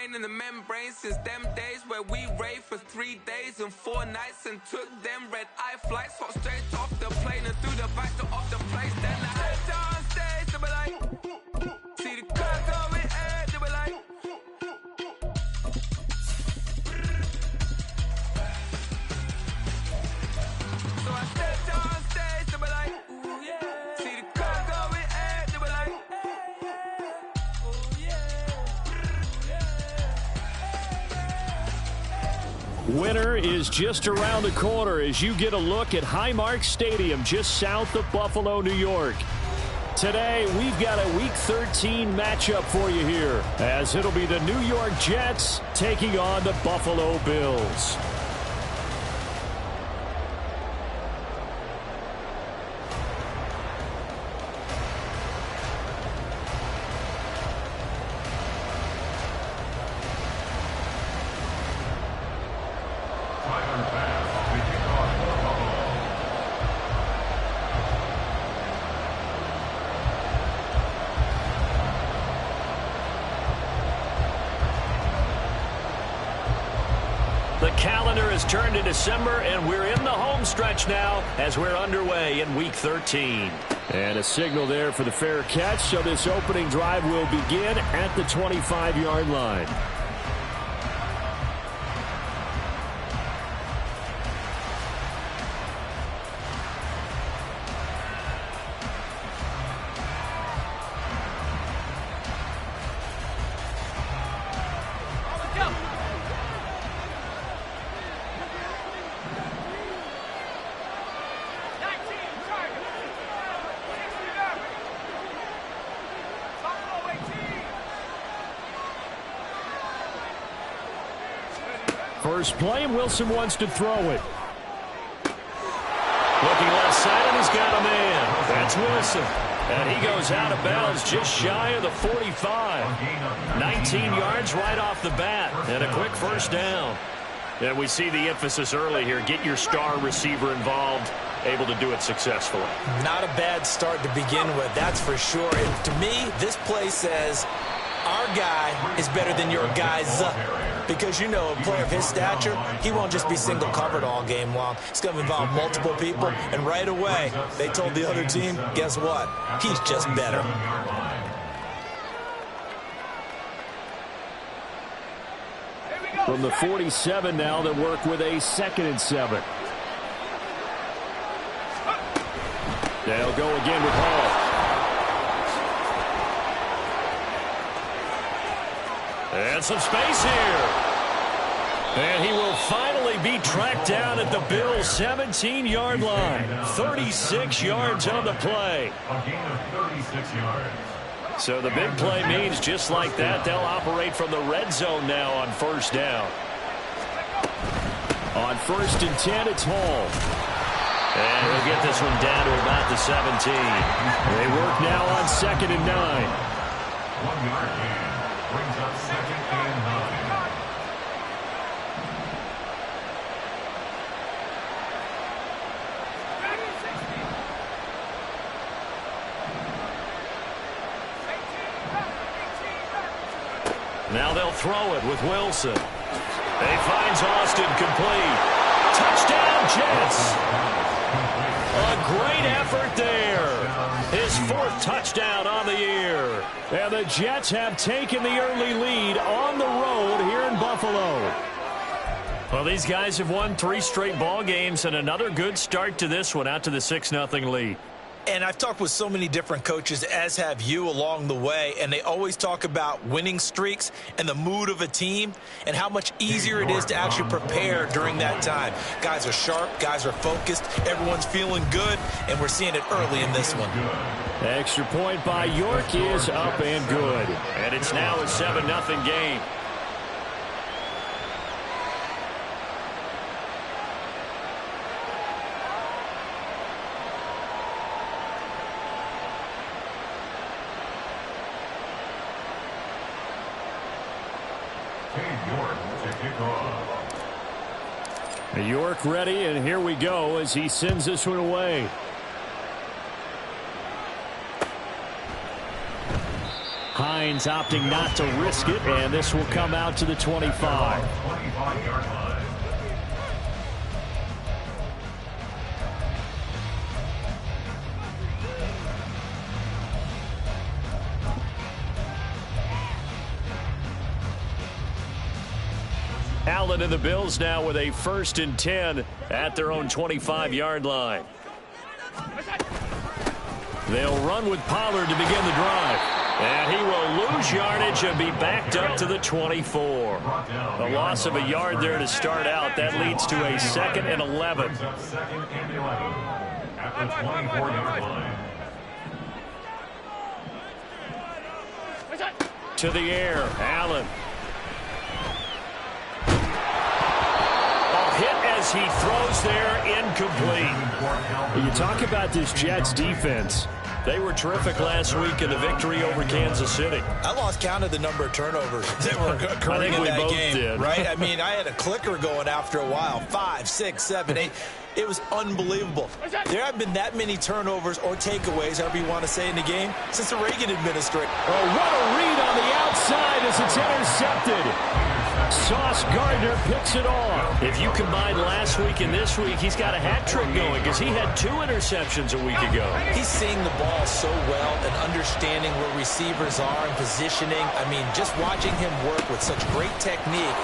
brain in the membrane since them days where we raved for 3 days and 4 nights and took them red-eye flights, hot straight off the plane and through the back door of the place. Then I stepped on stage, they were like, see the crowd going air, they were like, so I stepped on stage, they were like, ooh yeah, see the crowd going air, they were like, Winter is just around the corner as you get a look at Highmark Stadium just south of Buffalo, New York. Today, we've got a Week 13 matchup for you here, as it'll be the New York Jets taking on the Buffalo Bills. The calendar has turned to December, and we're in the home stretch now as we're underway in Week 13. And a signal there for the fair catch, so this opening drive will begin at the 25-yard line. First play, Wilson wants to throw it. Looking left side, and he's got a man. That's Wilson. And he goes out of bounds just shy of the 45. 19 yards right off the bat, and a quick first down. And we see the emphasis early here. Get your star receiver involved, able to do it successfully. Not a bad start to begin with, that's for sure. And to me, this play says our guy is better than your guy's. Because, you know, a player of his stature, he won't just be single covered all game long. It's going to involve multiple people. And right away, they told the other team, guess what? He's just better. From the 47 now, they work with a 2nd and 7. They'll go again with Hall. And some space here. And he will finally be tracked down at the Bills' 17-yard line. 36 yards on the play. A gain of 36 yards. So the big play means just like that, they'll operate from the red zone now on first down. On 1st and 10, it's Hall. And he'll get this one down to about the 17. They work now on 2nd and 9. 1 yard gain. Brings up 2nd and 9. Now they'll throw it with Wilson. He finds Austin complete. Touchdown, Jets. A great effort there. His 4th touchdown on the year. And the Jets have taken the early lead on the road here in Buffalo. Well, these guys have won 3 straight ball games and another good start to this one, out to the 6-0 lead. And I've talked with so many different coaches, as have you, along the way, and they always talk about winning streaks and the mood of a team and how much easier it is to actually prepare during that time. Guys are sharp, guys are focused, everyone's feeling good, and we're seeing it early in this one. Extra point by York is up and good. And it's now a 7-0 game. York ready, and here we go as he sends this one away. Hines opting not to risk it, and this will come out to the 25. 25-yard line. Allen and the Bills now with a 1st and 10 at their own 25-yard line. They'll run with Pollard to begin the drive. And he will lose yardage and be backed up to the 24. A loss of a yard there to start out. That leads to a 2nd and 11. Second and 11 at the 24-yard line. To the air, Allen. A hit as he throws there, incomplete. You talk about this Jets defense. They were terrific last week in the victory over Kansas City. I lost count of the number of turnovers that were occurring in that game. Did. Right? I mean, I had a clicker going after a while. 5, 6, 7, 8. It was unbelievable. There haven't been that many turnovers or takeaways, however you want to say, in the game since the Reagan administration. Oh, what a read on the outside as it's intercepted. Sauce Gardner picks it off. If you combine last week and this week, he's got a hat trick going because he had 2 interceptions a week ago. He's seeing the ball so well and understanding where receivers are and positioning. I mean, just watching him work with such great technique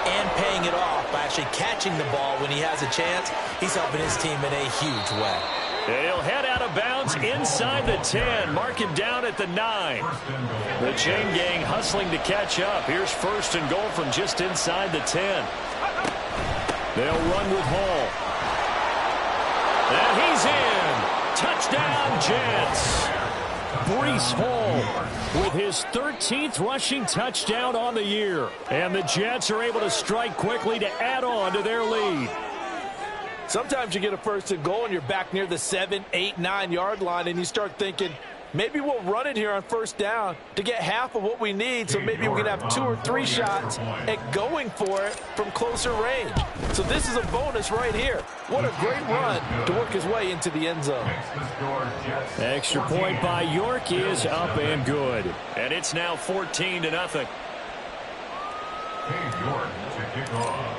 and paying it off by actually catching the ball when he has a chance, he's helping his team in a huge way. And he'll head out of bounds inside the 10. Mark him down at the 9. The chain gang hustling to catch up. Here's 1st and goal from just inside the 10. They'll run with Hall. And he's in. Touchdown, Jets. Breece Hall with his 13th rushing touchdown on the year. And the Jets are able to strike quickly to add on to their lead. Sometimes you get a 1st and goal and you're back near the 7, 8, 9-yard line and you start thinking, maybe we'll run it here on 1st down to get half of what we need, so maybe we can have 2 or 3 shots at going for it from closer range. So this is a bonus right here. What a great run to work his way into the end zone. Extra point by York is up and good. And it's now 14-0. York to kick off.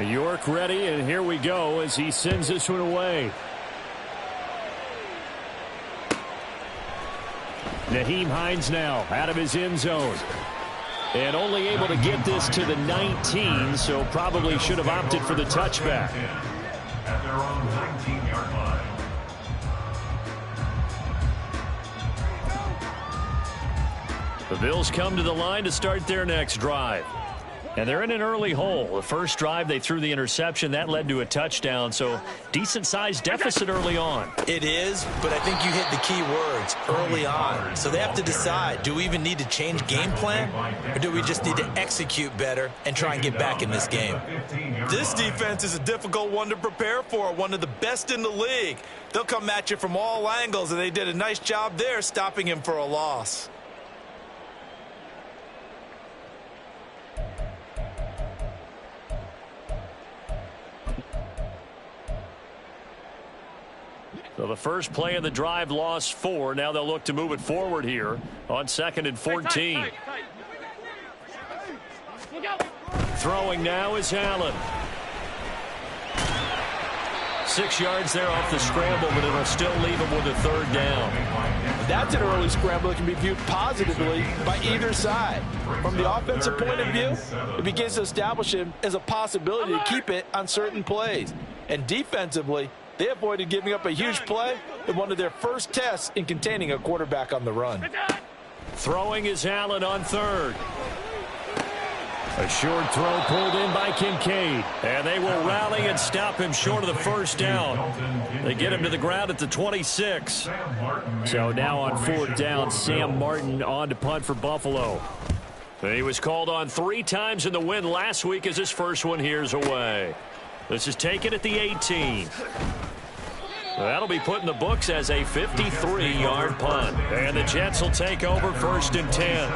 York ready, and here we go as he sends this one away. Nyheim Hines now out of his end zone. And only able to get this to the 19, so probably should have opted for the touchback. At their own 19-yard line. The Bills come to the line to start their next drive. And they're in an early hole. The first drive, they threw the interception. That led to a touchdown, so decent-sized deficit early on. It is, but I think you hit the key words, early on. So they have to decide, do we even need to change game plan, or do we just need to execute better and try and get back in this game? This defense is a difficult one to prepare for, one of the best in the league. They'll come at you from all angles, and they did a nice job there stopping him for a loss. So the first play of the drive lost 4. Now they'll look to move it forward here on 2nd and 14. Throwing now is Allen. 6 yards there off the scramble, but it'll still leave him with a 3rd down. That's an early scramble that can be viewed positively by either side. From the offensive point of view, it begins to establish him as a possibility to keep it on certain plays. And defensively, they avoided giving up a huge play in one of their first tests in containing a quarterback on the run. Throwing is Allen on 3rd. A short throw pulled in by Kincaid. And they will rally and stop him short of the 1st down. They get him to the ground at the 26. So now on 4th down, Sam Martin on to punt for Buffalo. He was called on 3 times in the win last week as his first one here's away. This is taken at the 18. That'll be put in the books as a 53-yard punt. And the Jets will take over 1st and 10.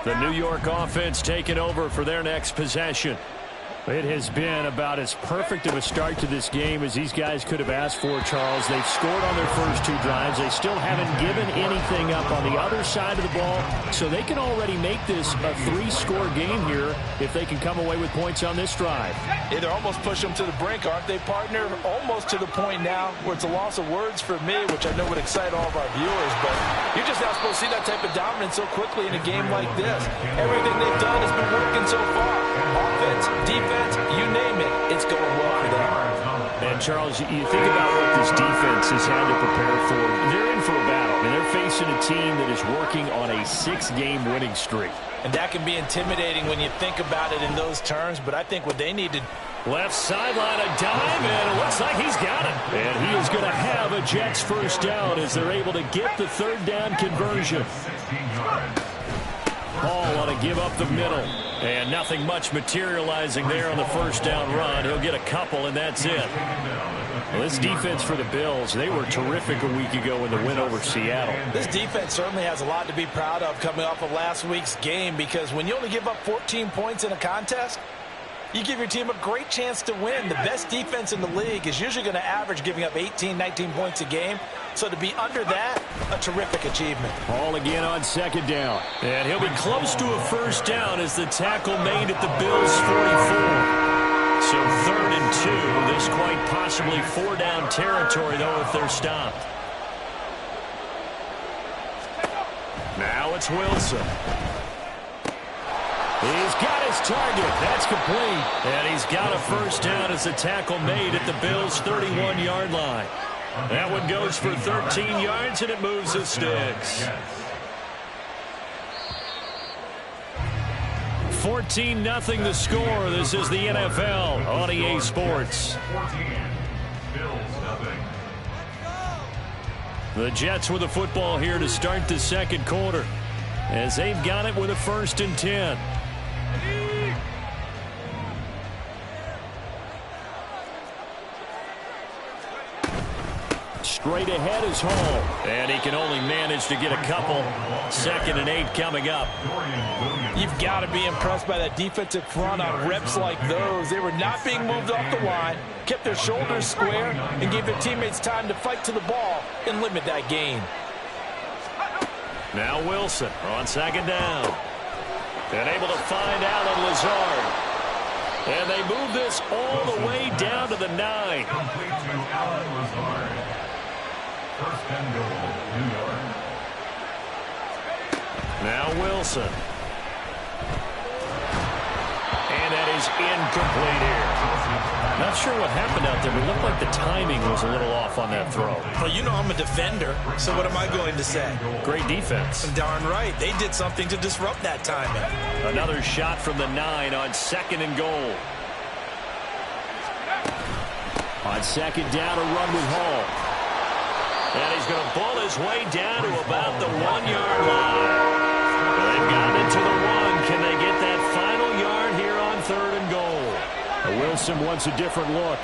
The New York offense taking over for their next possession. It has been about as perfect of a start to this game as these guys could have asked for, Charles. They've scored on their first 2 drives. They still haven't given anything up on the other side of the ball, so they can already make this a 3-score game here if they can come away with points on this drive. Yeah, they're almost pushing them to the brink, aren't they, partner? Almost to the point now where it's a loss of words for me, which I know would excite all of our viewers, but you're just not supposed to see that type of dominance so quickly in a game like this. Everything they've done has been working so far. Offense, defense, you name it, it's going well for them. And, Charles, you think about what this defense has had to prepare for. They're in for a battle. I mean, they're facing a team that is working on a 6-game winning streak. And that can be intimidating when you think about it in those terms, but I think what they need to... Left sideline, a dive, and it looks like he's got it. And he is going to have a Jets first down as they're able to get the 3rd down conversion. Hall on a give up the middle. And nothing much materializing there on the first down run. He'll get a couple, and that's it. Well, this defense for the Bills, they were terrific a week ago in the win over Seattle. This defense certainly has a lot to be proud of coming off of last week's game, because when you only give up 14 points in a contest, you give your team a great chance to win. The best defense in the league is usually going to average giving up 18, 19 points a game. So to be under that, a terrific achievement. Hall again on 2nd down. And he'll be close to a first down as the tackle made at the Bills' 44. So 3rd and 2. This quite possibly 4-down territory, though, if they're stopped. Now it's Wilson. He's got his target. That's complete. And he's got a first down as the tackle made at the Bills' 31-yard line. That one goes for 13 yards, and it moves the sticks. 14-0 the score. This is the NFL on EA Sports. The Jets with the football here to start the 2nd quarter, as they've got it with a 1st and 10. Straight ahead is Hall, and he can only manage to get a couple. 2nd and 8 coming up. You've got to be impressed by that defensive front on reps like those. They were not being moved off the line, kept their shoulders square, and gave their teammates time to fight to the ball and limit that gain. Now Wilson on 2nd down. And able to find Allen Lazard. And they move this all the way down to the 9. Complete to Allen Lazard. 1st and goal, New York. Now Wilson. And that is incomplete here. Not sure what happened out there, but it looked like the timing was a little off on that throw. Well, you know I'm a defender, so what am I going to say? Great defense. Darn right. They did something to disrupt that timing. Another shot from the 9 on 2nd and goal. On 2nd down, a run with Hall. And he's going to pull his way down to about the 1-yard line. They've gotten into the 1. Can they get that final yard here on 3rd and goal? Wilson wants a different look.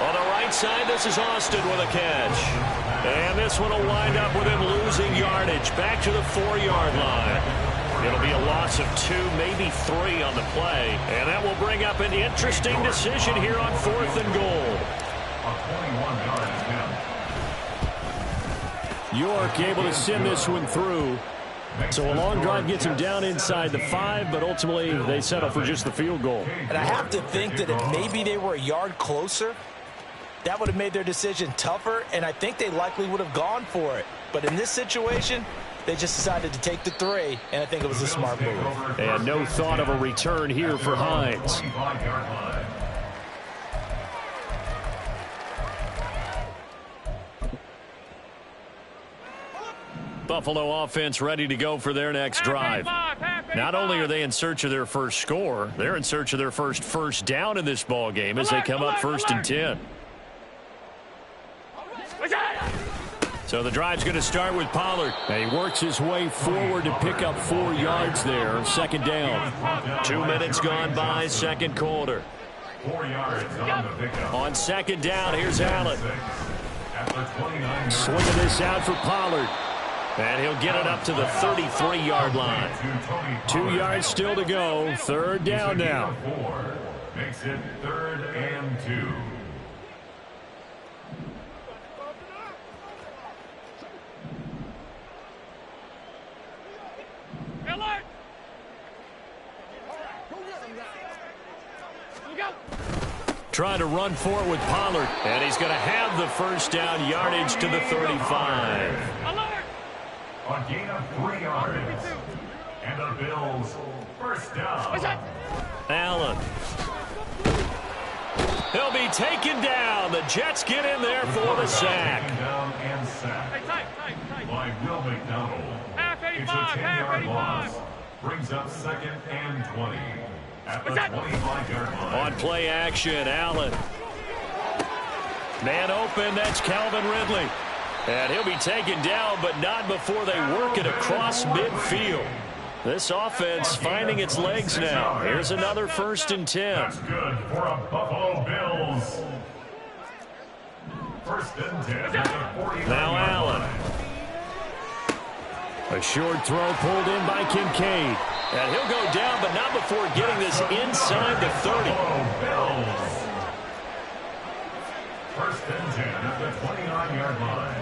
On the right side, this is Austin with a catch. And this one will wind up with him losing yardage back to the 4-yard line. It'll be a loss of 2, maybe 3 on the play. And that will bring up an interesting decision here on 4th and goal. A 21-yard attempt. York able to send this one through. So a long drive gets him down inside the 5, but ultimately they settle for just the field goal. And I have to think that if maybe they were a yard closer, that would have made their decision tougher, and I think they likely would have gone for it. But in this situation, they just decided to take the 3, and I think it was a smart move. And no thought of a return here for Hines. Buffalo offense ready to go for their next drive. Not only are they in search of their first score, they're in search of their first down in this ball game as they come up 1st and 10. So the drive's going to start with Pollard. And he works his way forward to pick up 4 yards there. 2nd down. 2 minutes gone by, 2nd quarter. 4 yards on the pickup. On 2nd down, here's Allen. At the 29-yard Swinging this out for Pollard. And he'll get it up to the 33-yard line. 2 yards still to go. Third down now. Makes it 3rd and 2. Trying to run for it with Pollard. And he's going to have the first down, yardage to the 35. A gain of 3 yards. And the Bills first down. Allen. He'll be taken down. The Jets get in there for the sack. Down and sacked by Will McDonald. It's a 10-yard loss. Brings up 2nd and 20. At the 25-yard line. On play action, Allen. Man open, that's Calvin Ridley. And he'll be taken down, but not before they work it across midfield. This offense finding its legs now. Here's another 1st and 10. That's good for a Buffalo Bills. 1st and 10 at the 49-yard now Allen. line. A short throw pulled in by Kincaid. And he'll go down, but not before getting this inside the 30. Bills. 1st and 10 at the 29-yard line.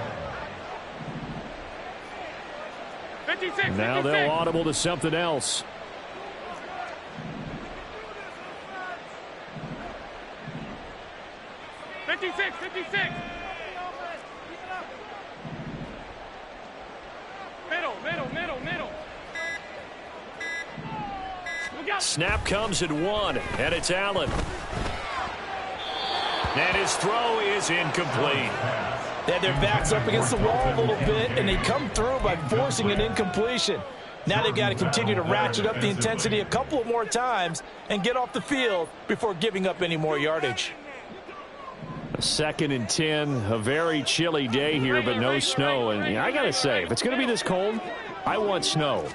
56, Now 56. they'll audible to something else. Middle. Snap comes at 1, and it's Allen. And his throw is incomplete. They had their backs up against the wall a little bit, and they come through by forcing an incompletion. Now they've got to continue to ratchet up the intensity a couple of more times and get off the field before giving up any more yardage. 2nd and 10, a very chilly day here, but no snow. And I got to say, if it's going to be this cold, I want snow.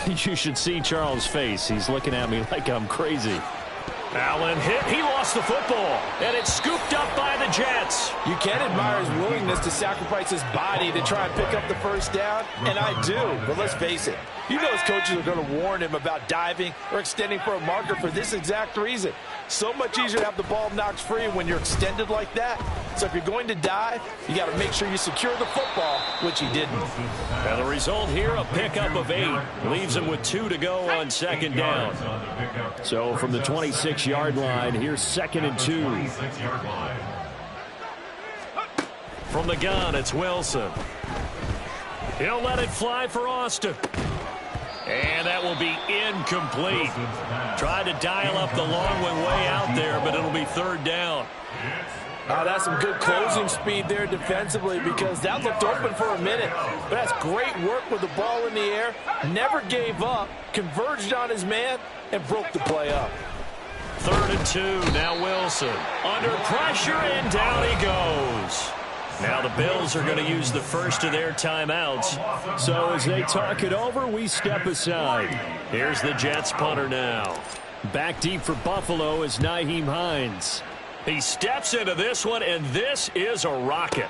You should see Charles' face. He's looking at me like I'm crazy. Allen hit. He lost the football. And it's scooped up by the Jets. You can admire his willingness to sacrifice his body to try and pick up the first down, and I do. But let's face it, you know his coaches are going to warn him about diving or extending for a marker for this exact reason. So much easier to have the ball knocked free when you're extended like that. So if you're going to dive, you got to make sure you secure the football, which he didn't. And the result here, a pickup of 8. Leaves him with 2 to go on 2nd down. So from the 26-yard line, here's 2nd and 2. From the gun, it's Wilson. He'll let it fly for Austin. And that will be incomplete. Tried to dial up the long one way out there, but it'll be 3rd down. That's some good closing speed there defensively, because that looked open for a minute. But that's great work with the ball in the air. Never gave up, converged on his man, and broke the play up. 3rd and 2, now Wilson. Under pressure, and down he goes. Now the Bills are going to use the first of their timeouts. So as they talk it over, we step aside. Here's the Jets punter now. Back deep for Buffalo is Nyheim Hines. He steps into this one, and this is a rocket.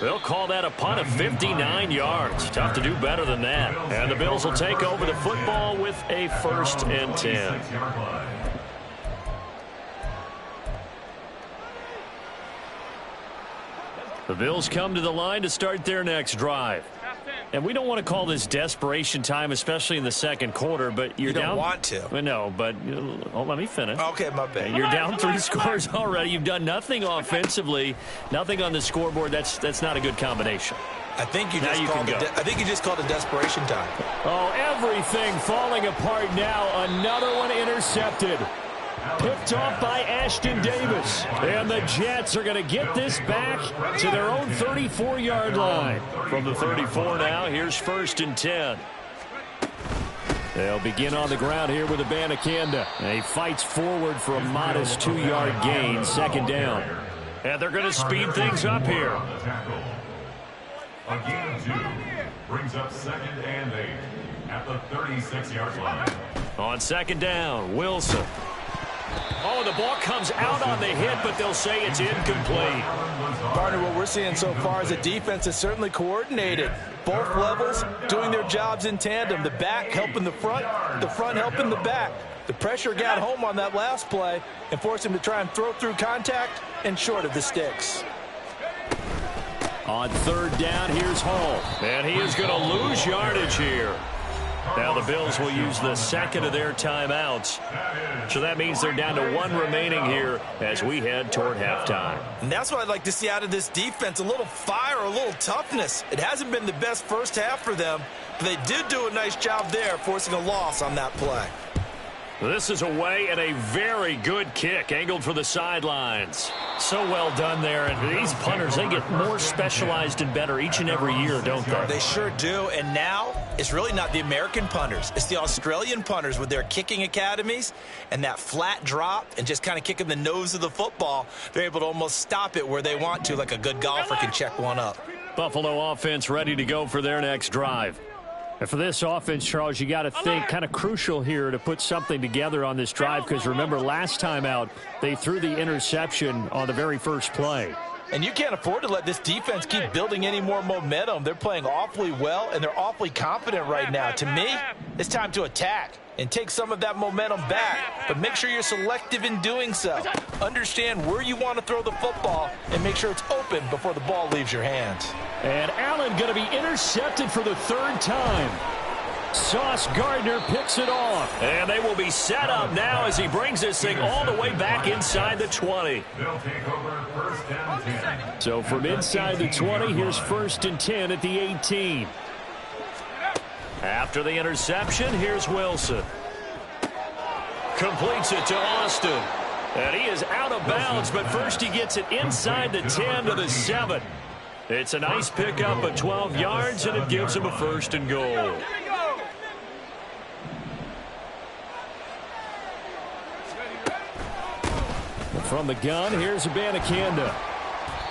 They'll call that a punt of 59 yards. Tough to do better than that. And the Bills will take over the football with a 1st and 10. The Bills come to the line to start their next drive. And we don't want to call this desperation time, especially in the 2nd quarter, but you're You don't down. want to. No, but let me finish. Okay, my bad. You're down 3 scores already. You've done nothing offensively, nothing on the scoreboard. That's not a good combination. I think you just called it desperation time. Oh, everything falling apart now. Another one intercepted. Picked off by Ashton Davis. And the Jets are going to get this back to their own 34-yard line. From the 34 now, here's 1st and 10. They'll begin on the ground here with Abanikanda. And he fights forward for a modest 2-yard gain, 2nd down. And they're going to speed things up here. A gain of 2 brings up 2nd and 8 at the 36-yard line. On 2nd down, Wilson. Oh, the ball comes out on the hit, but they'll say it's incomplete. Partner, what we're seeing so far is the defense is certainly coordinated. Both levels doing their jobs in tandem. The back helping the front helping the back. The pressure got home on that last play and forced him to try and throw through contact and short of the sticks. On third down, here's Hall. And he is going to lose yardage here. Now the Bills will use the second of their timeouts. So that means they're down to one remaining here as we head toward halftime. And that's what I'd like to see out of this defense, a little fire, a little toughness. It hasn't been the best first half for them, but they did do a nice job there, forcing a loss on that play. This is away and a very good kick angled for the sidelines. So well done there. And these punters, they get more specialized and better each and every year, don't they? They sure do. And now it's really not the American punters. It's the Australian punters with their kicking academies and that flat drop and just kind of kicking the nose of the football. They're able to almost stop it where they want to, like a good golfer can check one up. Buffalo offense ready to go for their next drive. And for this offense, Charles, you got to think kind of crucial here to put something together on this drive because remember last time out they threw the interception on the very first play. And you can't afford to let this defense keep building any more momentum. They're playing awfully well, and they're awfully confident right now. To me, it's time to attack and take some of that momentum back, but make sure you're selective in doing so. Understand where you want to throw the football and make sure it's open before the ball leaves your hands. And Allen going to be intercepted for the third time. Sauce Gardner picks it off. And they will be set up now as he brings this thing all the way back inside the 20. They'll take over first and 10. So from inside the 20, here's first and 10 at the 18. After the interception, here's Wilson. Completes it to Austin. And he is out of bounds, but first he gets it inside the 10 to the 7. It's a nice pickup of 12 yards, and it gives him a first and goal. From the gun, here's Abanikanda.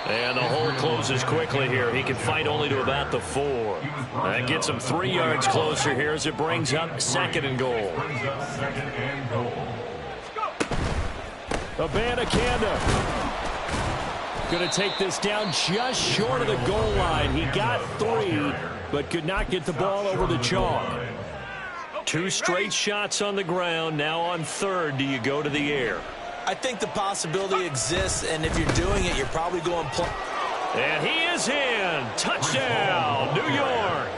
And the hole closes quickly here. He can fight only to about the 4. That gets him 3 yards closer here as it brings up second and goal. Abanikanda going to take this down just short of the goal line. He got 3, but could not get the ball over the chalk. 2 straight shots on the ground. Now on third, do you go to the air? I think the possibility exists, and if you're doing it, you're probably going play. And he is in. Touchdown, New York.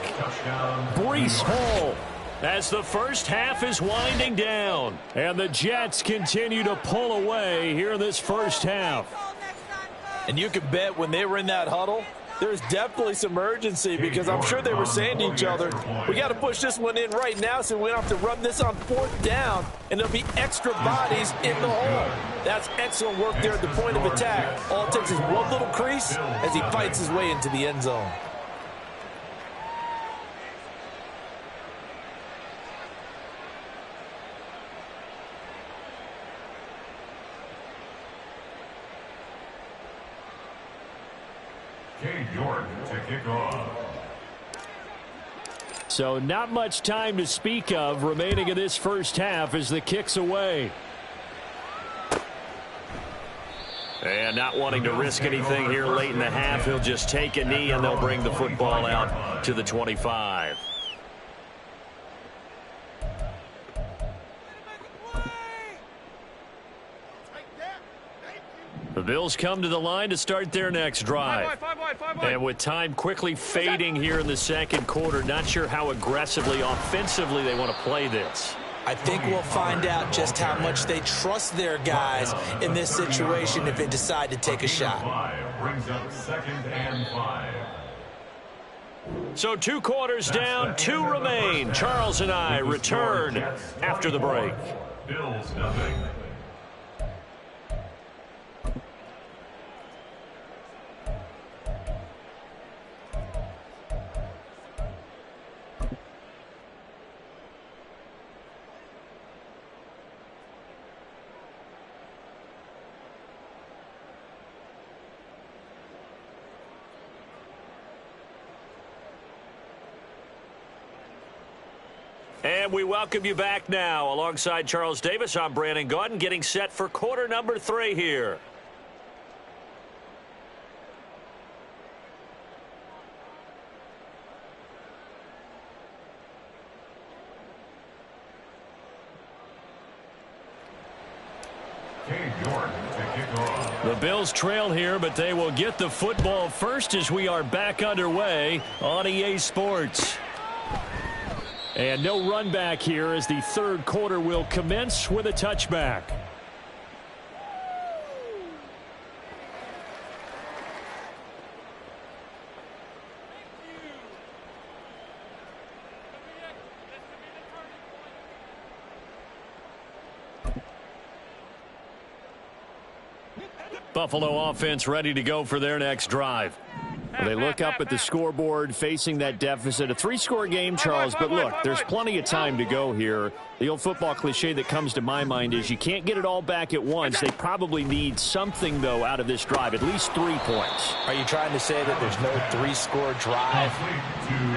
Breece Hall as the first half is winding down. And the Jets continue to pull away here in this first half. And you can bet when they were in that huddle, there's definitely some urgency because I'm sure they were saying to each other, we got to push this one in right now so we don't have to run this on fourth down, and there'll be extra bodies in the hole. That's excellent work there at the point of attack. All it takes is one little crease as he fights his way into the end zone. York to kick off. So not much time to speak of remaining in this first half as the kick's away. And not wanting to risk anything here late in the half, he'll just take a knee and they'll bring the football out to the 25. The Bills come to the line to start their next drive. And with time quickly fading here in the second quarter, not sure how aggressively, offensively they want to play this. I think we'll find out just how much they trust their guys in this situation if they decide to take a shot. Brings up second and 5. So 2 quarters down, 2 remain. Charles and I return after the break. Bills nothing. And we welcome you back now. Alongside Charles Davis, I'm Brandon Gaudin, getting set for quarter number 3 here. The Bills trail here, but they will get the football first as we are back underway on EA Sports. And no run back here as the third quarter will commence with a touchback. Buffalo offense ready to go for their next drive. Well, they look up at the scoreboard facing that deficit. A 3-score game, Charles, but look, there's plenty of time to go here. The old football cliche that comes to my mind is you can't get it all back at once. They probably need something, though, out of this drive, at least 3 points. Are you trying to say that there's no 3-score drive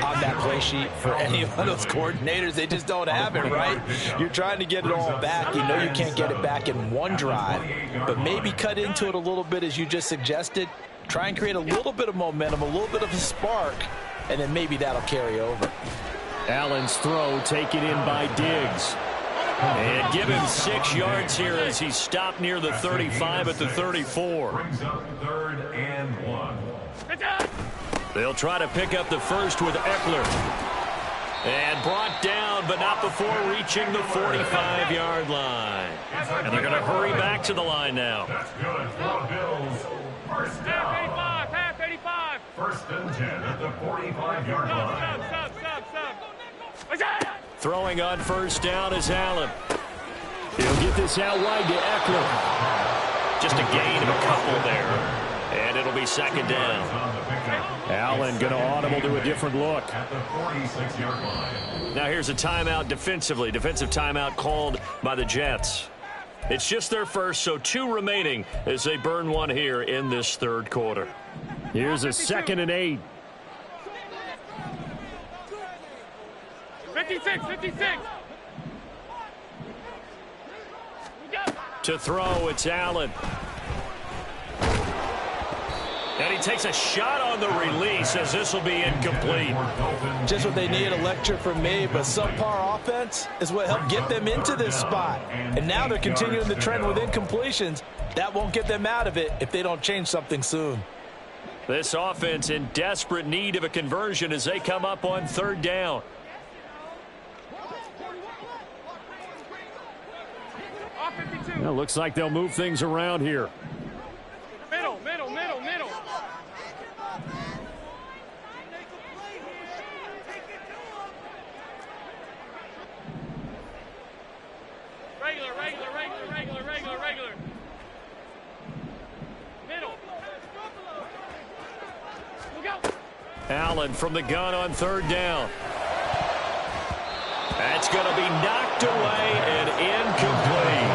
on that play sheet for any of those coordinators? They just don't have it, right? You're trying to get it all back. You know you can't get it back in one drive, but maybe cut into it a little bit as you just suggested. Try and create a little bit of momentum, a little bit of a spark, and then maybe that'll carry over. Allen's throw taken in by Diggs. And give him 6 yards here as he's stopped near the 35 at the 34. Brings up 3rd and 1. They'll try to pick up the first with Eckler. And brought down, but not before reaching the 45-yard line. And they're going to hurry back to the line now. That's good for the Bills. First down. Half 85. 1st and 10 at the 45-yard line. Stop. Throwing on first down is Allen. He'll get this out wide to Eckler. Just a gain of a couple there. And it'll be 2nd down. Allen going to audible to a different look. At the 46-yard line. Now here's a timeout defensively. Defensive timeout called by the Jets. It's just their first, so 2 remaining as they burn one here in this 3rd quarter. Here's a 2nd and 8. 56. To throw, it's Allen. And he takes a shot on the release as this will be incomplete. Just what they need, a lecture from me, but subpar offense is what helped get them into this spot. And now they're continuing the trend with incompletions. That won't get them out of it if they don't change something soon. This offense in desperate need of a conversion as they come up on 3rd down. Well, looks like they'll move things around here. Middle. Regular. Middle. Look out. Allen from the gun on 3rd down. That's going to be knocked away and incomplete.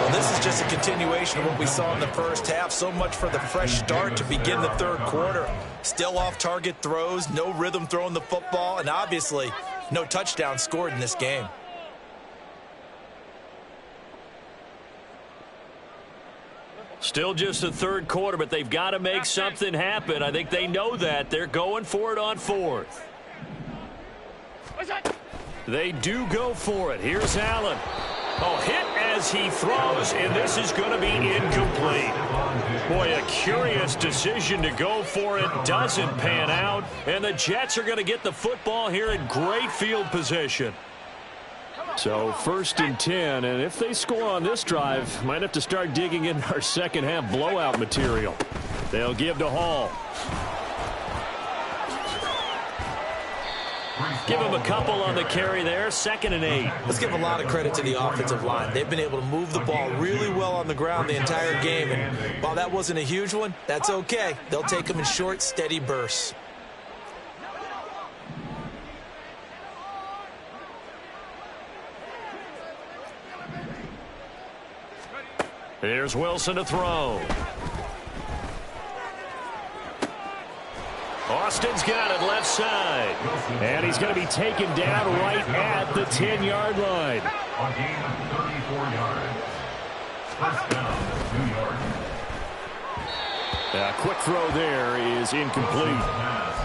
Well, this is just a continuation of what we saw in the first half. So much for the fresh start to begin the 3rd quarter. Still off-target throws, no rhythm throwing the football, and obviously no touchdown scored in this game. Still just the 3rd quarter, but they've got to make something happen. I think they know that. They're going for it on 4th. They do go for it. Here's Allen. Oh, hit as he throws, and this is going to be incomplete. Boy, a curious decision to go for it. Doesn't pan out, and the Jets are going to get the football here in great field position. So 1st and 10, and if they score on this drive, might have to start digging in our second half blowout material. They'll give to Hall. Give him a couple on the carry there. 2nd and 8. Let's give a lot of credit to the offensive line. They've been able to move the ball really well on the ground the entire game, and while that wasn't a huge one, that's okay. They'll take them in short, steady bursts. Here's Wilson to throw. Austin's got it left side. And he's going to be taken down right at the 10-yard line. A gain of 34 yards. First down, New York. Quick throw there is incomplete.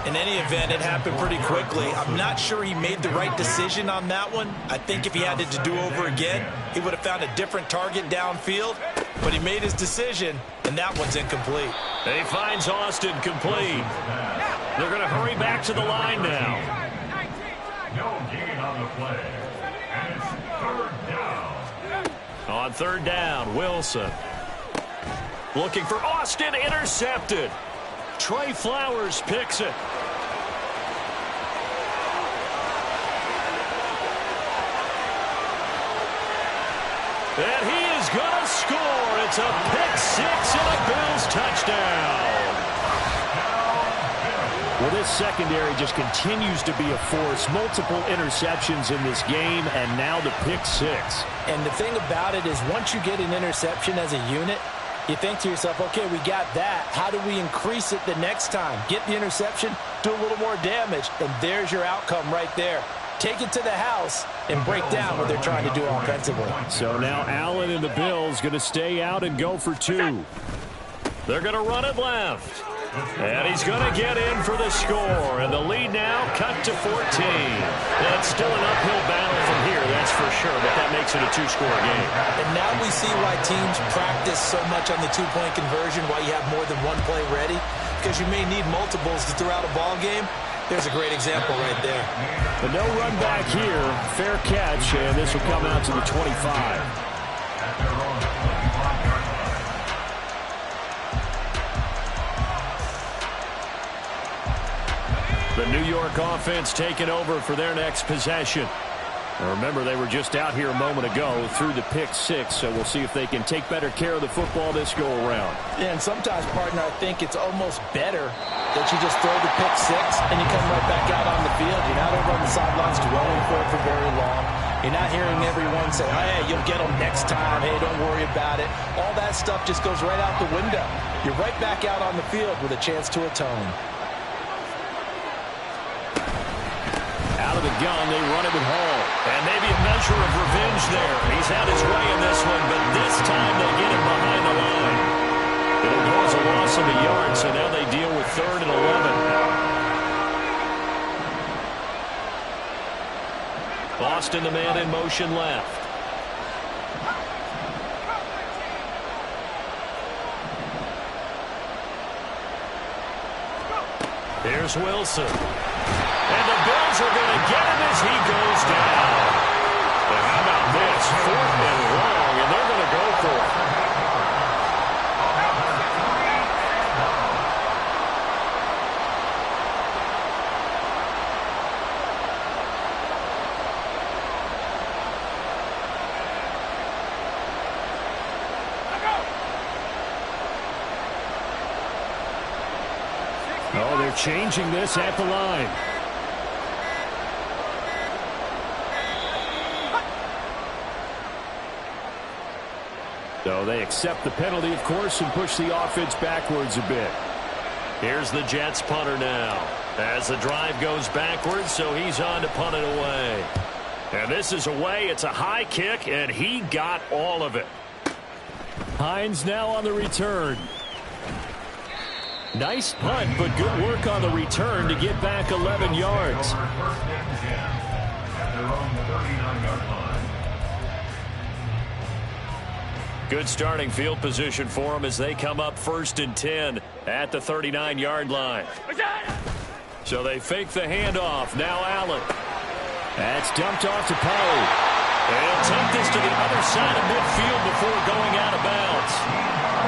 In any event, it happened pretty quickly. I'm not sure he made the right decision on that one. I think if he had it to do over again, he would have found a different target downfield. But he made his decision, and that one's incomplete. He finds Austin complete. They're going to hurry back to the line now. No gain on the play. And it's third down. On third down, Wilson. Looking for Austin, intercepted. Trey Flowers picks it. And he is going to score. It's a pick six and a Bills touchdown. Well, this secondary just continues to be a force. Multiple interceptions in this game, and now the pick six. And the thing about it is once you get an interception as a unit, you think to yourself, okay, we got that. How do we increase it the next time? Get the interception, do a little more damage, and there's your outcome right there. Take it to the house and break down what they're trying to do offensively. So now Allen and the Bills going to stay out and go for two. They're going to run it left. And he's going to get in for the score. And the lead now cut to 14. It's still an uphill battle from here, that's for sure. But that makes it a two-score game. And now we see why teams practice so much on the two-point conversion, why you have more than one play ready. Because you may need multiples to throw out a ball game. There's a great example right there. But no run back here. Fair catch, and this will come out to the 25. The New York offense taking over for their next possession. Now remember, they were just out here a moment ago through the pick six, so we'll see if they can take better care of the football this go-around. Yeah, and sometimes, partner, I think it's almost better that you just throw the pick six and you come right back out on the field. You're not over on the sidelines dwelling for it for very long. You're not hearing everyone say, oh, hey, you'll get them next time. Hey, don't worry about it. All that stuff just goes right out the window. You're right back out on the field with a chance to atone. Out of the gun, they run it with Hall. And maybe a measure of revenge there. He's had his way in this one, but this time they get him behind the line. It'll cause a loss of a yard, so now they deal with 3rd and 11. Boston, the man in motion left. Here's Wilson. And the Bills are going to get him as he goes down. And how about this? 4th and long, and they're going to go for it. Oh, they're changing this at the line. So they accept the penalty, of course, and push the offense backwards a bit. Here's the Jets punter now. As the drive goes backwards, so he's on to punt it away. And this is away. It's a high kick, and he got all of it. Hines now on the return. Nice punt, but good work on the return to get back 11 yards. Good starting field position for them as they come up 1st and 10 at the 39-yard line. So they fake the handoff. Now Allen. That's dumped off to Poe. They'll take this to the other side of midfield before going out of bounds.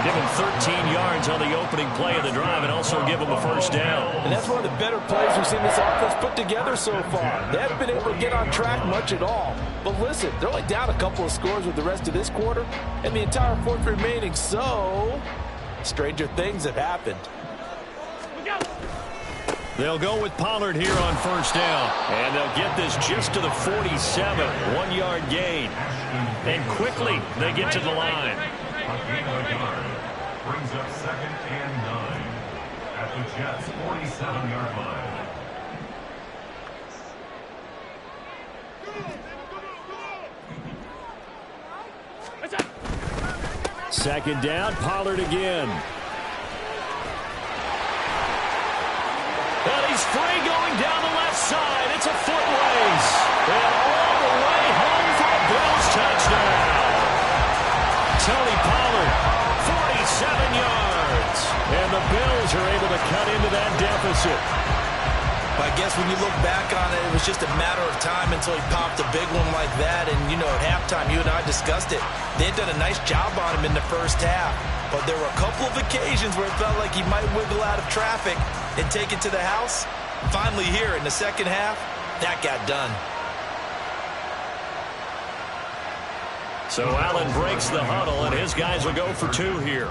Give him 13 yards on the opening play of the drive and also give him a 1st down. And that's one of the better plays we've seen this offense put together so far. They haven't been able to get on track much at all. But listen, they're only down a couple of scores with the rest of this quarter and the entire 4th remaining. So, stranger things have happened. They'll go with Pollard here on 1st down. And they'll get this just to the 47. 1-yard gain. And quickly they get to the line. A gain of a yard brings up 2nd and 9. at the Jets' 47-yard line. Second down, Pollard again. And he's free going down the left side. It's a foot race. And all the way home for a Bills touchdown. Tony Pollard, 47 yards. And the Bills are able to cut into that deficit. I guess when you look back on it, it was just a matter of time until he popped a big one like that. And, you know, at halftime, you and I discussed it. They had done a nice job on him in the first half. But there were a couple of occasions where it felt like he might wiggle out of traffic and take it to the house. Finally here in the second half, that got done. So Allen breaks the huddle, and his guys will go for two here.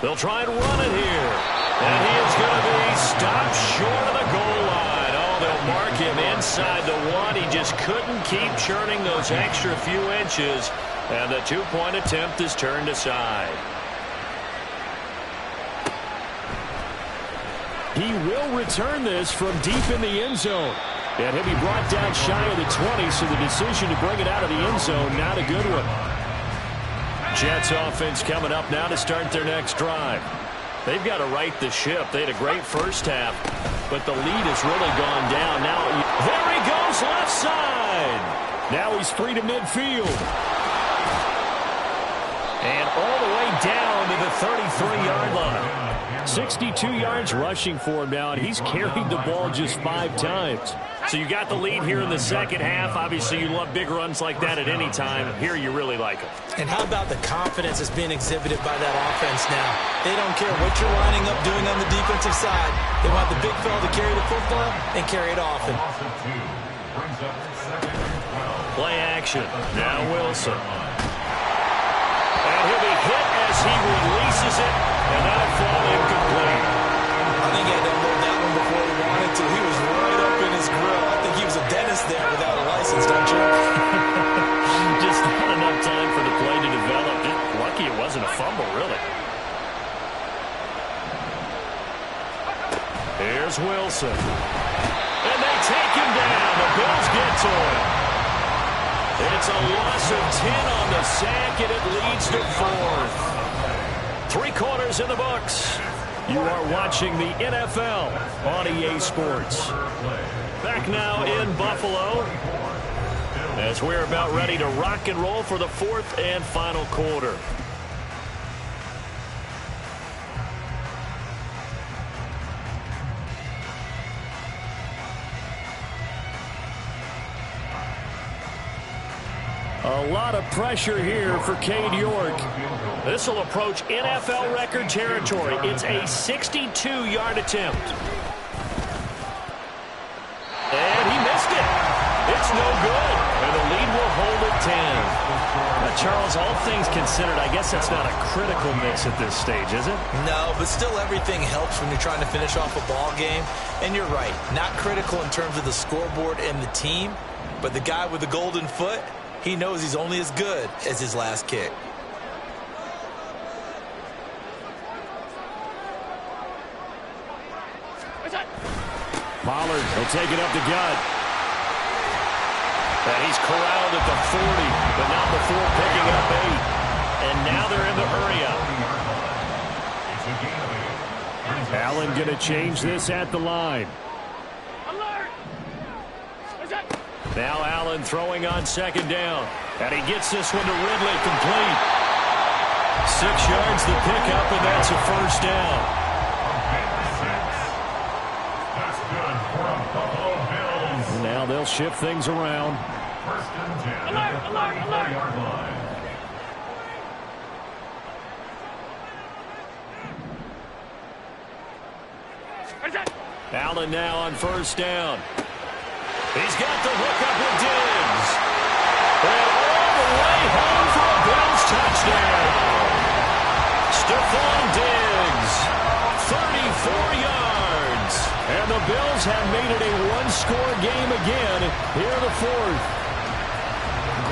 They'll try and run it here. And he is going to be stopped short of the goal line. Oh, they'll mark him inside the one. He just couldn't keep churning those extra few inches. And the two-point attempt is turned aside. He will return this from deep in the end zone. And he'll be brought down shy of the 20, so the decision to bring it out of the end zone, not a good one. Jets offense coming up now to start their next drive. They've got to right the ship. They had a great first half, but the lead has really gone down. Now, there he goes left side. Now he's free to midfield. And all the way down to the 33-yard line. 62 yards rushing for him now, and he's carried the ball just 5 times. So you got the lead here in the second half. Obviously, you love big runs like that at any time. Here, you really like them. And how about the confidence that's being exhibited by that offense now? They don't care what you're lining up doing on the defensive side. They want the big fella to carry the football and carry it often. Play action. Now Wilson. And he'll be hit as he releases it, and that'll fall incomplete. I think he had to unload that one before he wanted to. He was right up in his grill. I think he was a dentist there without a license, don't you? Just not enough time for the play to develop. Just lucky it wasn't a fumble, really. Here's Wilson. And they take him down. The Bills get to him. It's a loss of 10 on the sack, and it leads to 4th. 3 quarters in the books. You are watching the NFL on EA Sports. Back now in Buffalo as we're about ready to rock and roll for the 4th and final quarter. A lot of pressure here for Cade York. This will approach NFL record territory. It's a 62-yard attempt. And he missed it. It's no good. And the lead will hold at 10. Now, Charles, all things considered, I guess that's not a critical miss at this stage, is it? No, but still everything helps when you're trying to finish off a ball game. And you're right, not critical in terms of the scoreboard and the team, but the guy with the golden foot, he knows he's only as good as his last kick. Pollard will take it up the gut. And he's corralled at the 40, but not before picking up 8. And now they're in the hurry up. Allen going to change this at the line. Now Allen throwing on second down. And he gets this one to Ridley complete. 6 yards the pickup, and that's a first down. That's good for a Buffalo Bills. Now they'll shift things around. First and 10 at the 34-yard line. Allen now on first down. He's got the hook up with Diggs. And all the way home for a Bills touchdown. Stephon Diggs, 34 yards. And the Bills Bills have made it a one-score game again here in the fourth.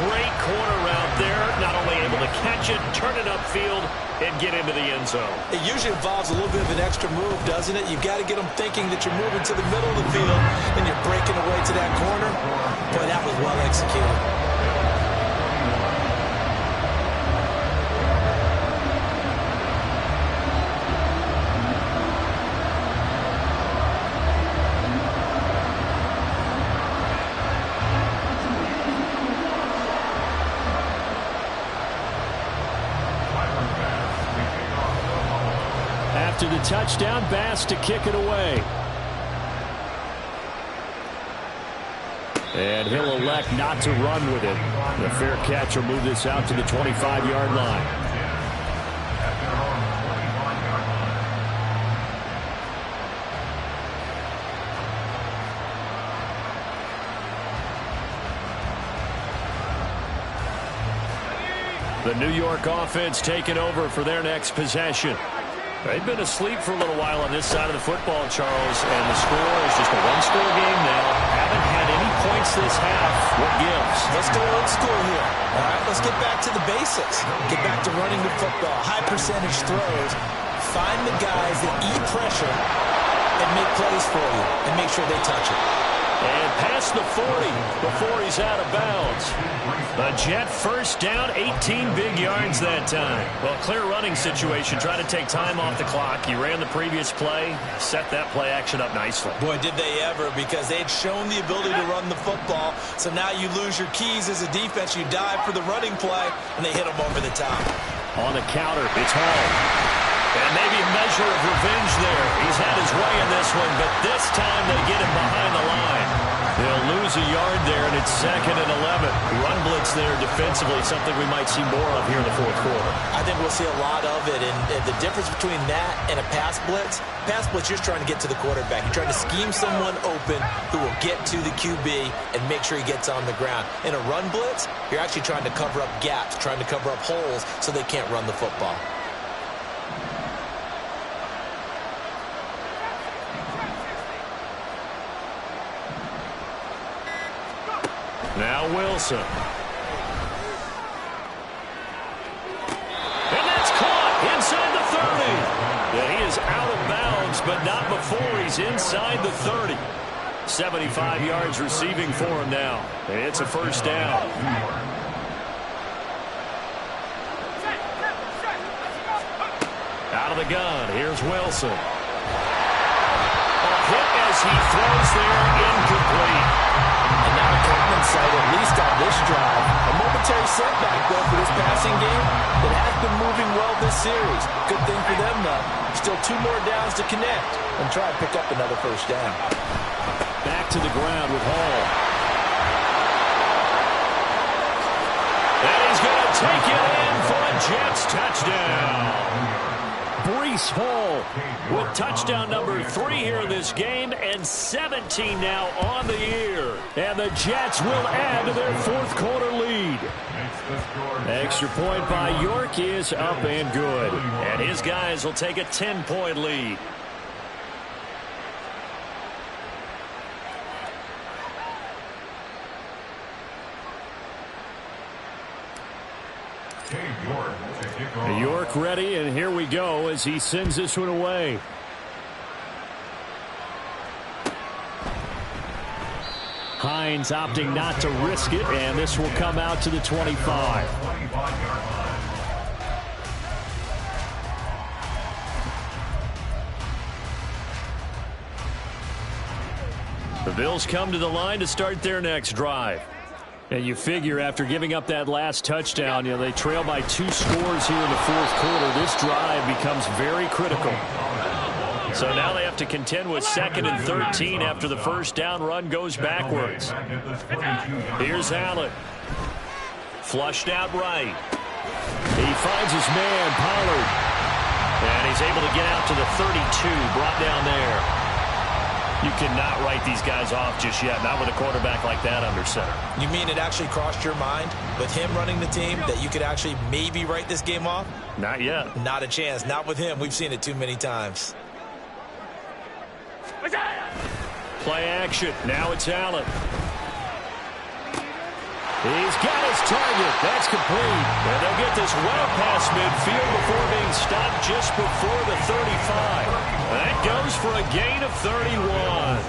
Great corner route there. Not only able to catch it, turn it upfield, and get into the end zone. It usually involves a little bit of an extra move, doesn't it? You've got to get them thinking that you're moving to the middle of the field and you're breaking away to that corner. Boy, that was well executed. After the touchdown, Bass to kick it away. And he'll elect not to run with it. The fair catch will move this out to the 25-yard line. The New York offense taking over for their next possession. They've been asleep for a little while on this side of the football, Charles, and the score is just a one-score game now. Haven't had any points this half. What gives? Let's go old school here. All right, let's get back to the basics. Get back to running the football, high percentage throws. Find the guys that eat pressure and make plays for you and make sure they touch it. And past the 40 before he's out of bounds. The Jet first down, 18 big yards that time. Well, clear running situation. Try to take time off the clock. You ran the previous play, set that play action up nicely. Boy, did they ever, because they'd shown the ability to run the football. So now you lose your keys as a defense. You dive for the running play, and they hit them over the top. On the counter, it's Hall. And maybe a measure of revenge there. He's had his way in this one, but this time they get him behind the line. They'll lose a yard there, and it's 2nd and 11. Run blitz there defensively, something we might see more of here in the fourth quarter. I think we'll see a lot of it, and the difference between that and a pass blitz, you're just trying to get to the quarterback. You're trying to scheme someone open who will get to the QB and make sure he gets on the ground. In a run blitz, you're actually trying to cover up gaps, trying to cover up holes so they can't run the football. Now Wilson. And that's caught inside the 30. Yeah, he is out of bounds, but not before he's inside the 30. 75 yards receiving for him now. And it's a first down. Out of the gun, here's Wilson. A hit as he throws there, incomplete. And now Coleman sight, at least on this drive. A momentary setback, though, for this passing game that has been moving well this series. Good thing for them, though. Still 2 more downs to connect and try to pick up another first down. Back to the ground with Hall. And he's going to take it in for a Jets touchdown. Breece Hall with touchdown number 3 here in this game, and 17 now on the year. And the Jets will add to their fourth quarter lead. Extra point by York is up and good. And his guys will take a 10-point lead. York ready, and here we go as he sends this one away. Hines opting not to risk it, and this will come out to the 25. The Bills come to the line to start their next drive. And you figure after giving up that last touchdown, they trail by 2 scores here in the fourth quarter. This drive becomes very critical. So now they have to contend with 2nd and 13 after the first down run goes backwards. Here's Allen. Flushed out right. He finds his man, Pollard. And he's able to get out to the 32, brought down there. You cannot write these guys off just yet, not with a quarterback like that under center. You mean it actually crossed your mind with him running the team that you could actually maybe write this game off? Not yet. Not a chance. Not with him. We've seen it too many times. Play action. Now it's Allen. He's got his target. That's complete. And they'll get this well past midfield before being stopped just before the 35. That goes for a gain of 31.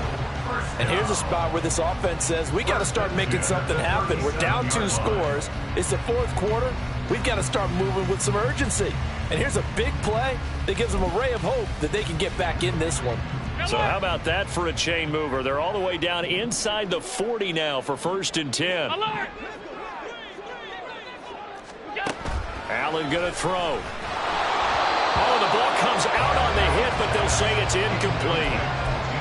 And here's a spot where this offense says, we got to start making something happen. We're down 2 scores. It's the 4th quarter. We've got to start moving with some urgency. And here's a big play that gives them a ray of hope that they can get back in this one. So how about that for a chain mover? They're all the way down inside the 40 now for 1st and 10. Alert! Allen going to throw. Oh, the ball comes out on the hit, but they'll say it's incomplete.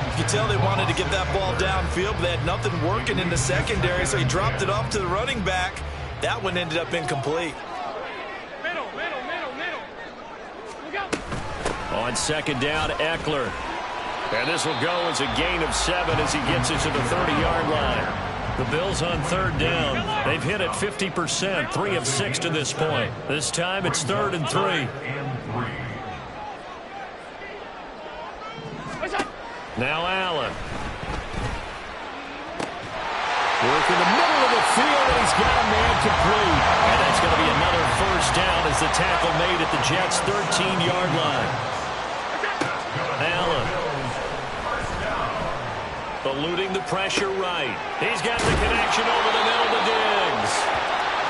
You can tell they wanted to get that ball downfield, but they had nothing working in the secondary, so he dropped it off to the running back. That one ended up incomplete. Middle. Look out. On 2nd down, Eckler. And this will go as a gain of 7 as he gets it to the 30-yard line. The Bills on 3rd down. They've hit it 50%, 3 of 6 to this point. This time it's 3rd and 3. Now Allen. Work in the middle of the field, and he's got a man complete. And that's going to be another 1st down as the tackle made at the Jets' 13-yard line. Allen. Eluding the pressure right. He's got the connection over the middle to Diggs.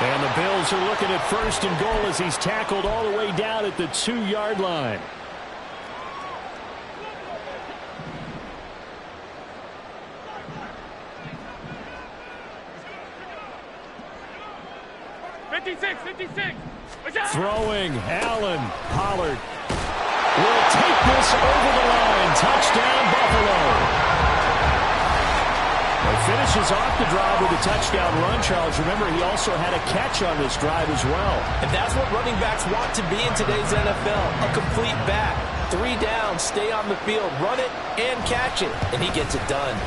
And the Bills are looking at 1st and goal as he's tackled all the way down at the 2-yard line. Throwing, Allen. Pollard will take this over the line. Touchdown, Buffalo. He finishes off the drive with a touchdown run, Charles. Remember, he also had a catch on this drive as well. And that's what running backs want to be in today's NFL, a complete back. 3 down, stay on the field, run it, and catch it. And he gets it done.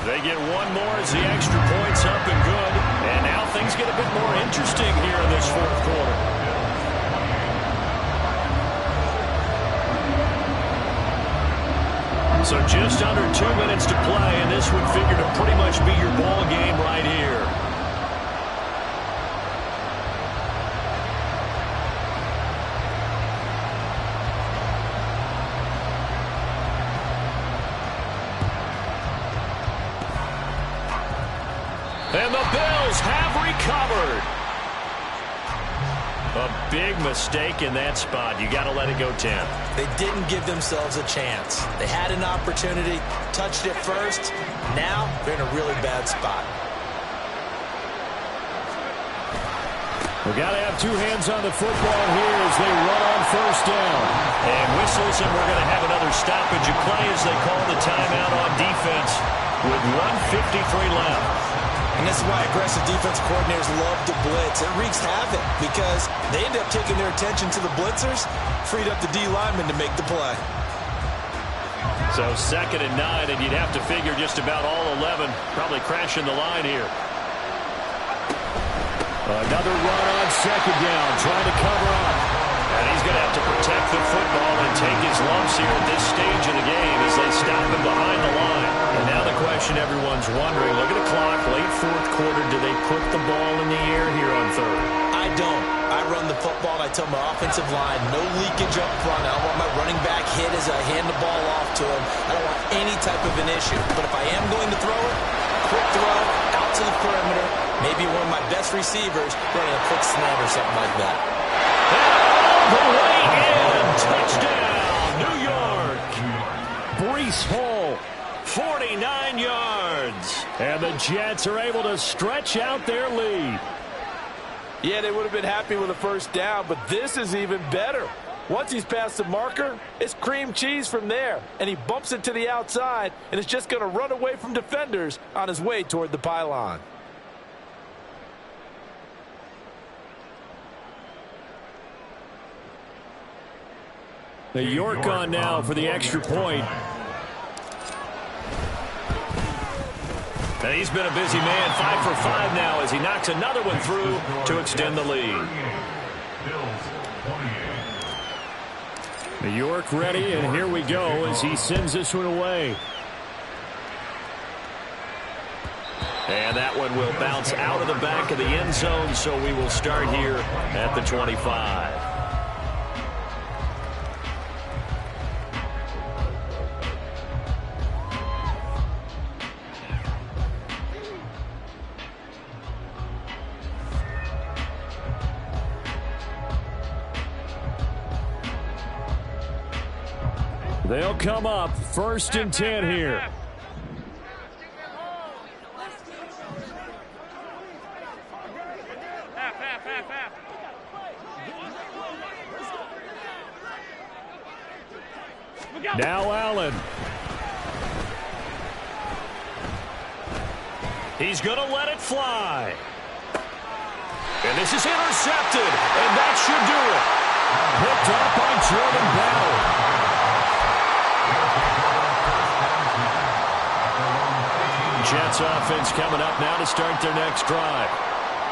They get one more as the extra point's up and good. And now things get a bit more interesting here in this 4th quarter. So just under 2 minutes to play, and this would figure to pretty much be your ball game right here. And the Bills have recovered. A big mistake in that spot. You got to let it go 10. They didn't give themselves a chance. They had an opportunity, touched it first. Now they're in a really bad spot. We've got to have 2 hands on the football here as they run on 1st down. And whistles, and we're going to have another stoppage of play as they call the timeout on defense with 1:53 left. And this is why aggressive defensive coordinators love to blitz. It wreaks havoc because they end up taking their attention to the blitzers, freed up the D lineman to make the play. So 2nd and 9, and you'd have to figure just about all 11 probably crashing the line here. Another run on 2nd down, trying to cover up. And he's going to have to protect the football and take his lumps here at this stage of the game as they stop him behind the line. And now the question everyone's wondering, look at the clock, late 4th quarter, do they put the ball in the air here on 3rd? I don't. I run the football, and I tell my offensive line, no leakage up front. I don't want my running back hit as I hand the ball off to him. I don't want any type of an issue. But if I am going to throw it, quick throw, out to the perimeter, maybe one of my best receivers running a quick slant or something like that. And all the way in, touchdown, New York. Breece Hall, 49 yards. And the Jets are able to stretch out their lead. Yeah, they would have been happy with a 1st down, but this is even better. Once he's past the marker, it's cream cheese from there. And he bumps it to the outside, and is just going to run away from defenders on his way toward the pylon. New York on now for the extra point. And he's been a busy man, 5 for 5 now as he knocks another one through to extend the lead. New York ready, and here we go as he sends this one away. And that one will bounce out of the back of the end zone, so we will start here at the 25. They'll come up 1st and 10 here. Now Allen. He's going to let it fly. And this is intercepted, and that should do it. Picked up by Jordan Battle. Jets offense coming up now to start their next drive.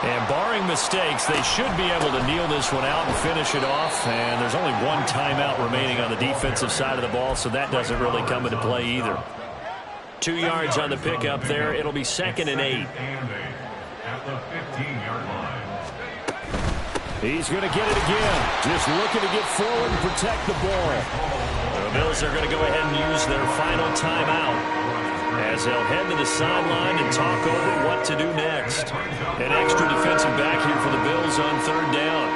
And barring mistakes, they should be able to kneel this one out and finish it off. And there's only one timeout remaining on the defensive side of the ball, so that doesn't really come into play either. 2 yards on the pickup there. It'll be 2nd and 8. At the 15-yard line. He's going to get it again. Just looking to get forward and protect the ball. The Bills are going to go ahead and use their final timeout as they'll head to the sideline and talk over what to do next. An extra defensive back here for the Bills on 3rd down.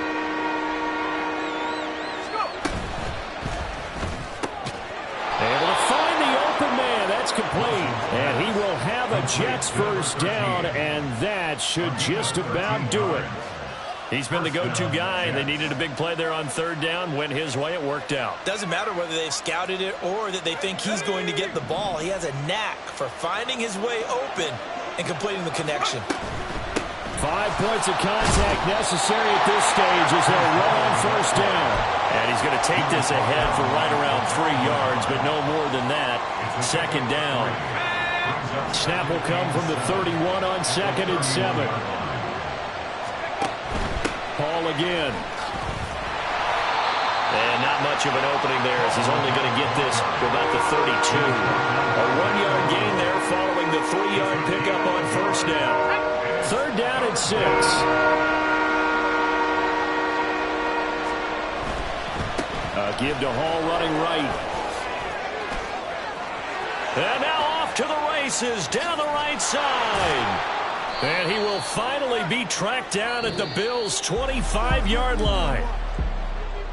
Able to find the open man. That's complete. And he will have a Jets 1st down, and that should just about do it. He's been the go-to guy. They needed a big play there on 3rd down. Went his way. It worked out. Doesn't matter whether they've scouted it or that they think he's going to get the ball. He has a knack for finding his way open and completing the connection. 5 points of contact necessary at this stage as they'll run on 1st down. And he's going to take this ahead for right around 3 yards, but no more than that. 2nd down. Snap will come from the 31 on 2nd and 7. Paul again. And not much of an opening there as he's only going to get this to about the 32. A 1-yard gain there following the 3-yard pickup on 1st down. 3rd down and 6. Give to Hall running right. And now off to the races down the right side. And he will finally be tracked down at the Bills' 25-yard line.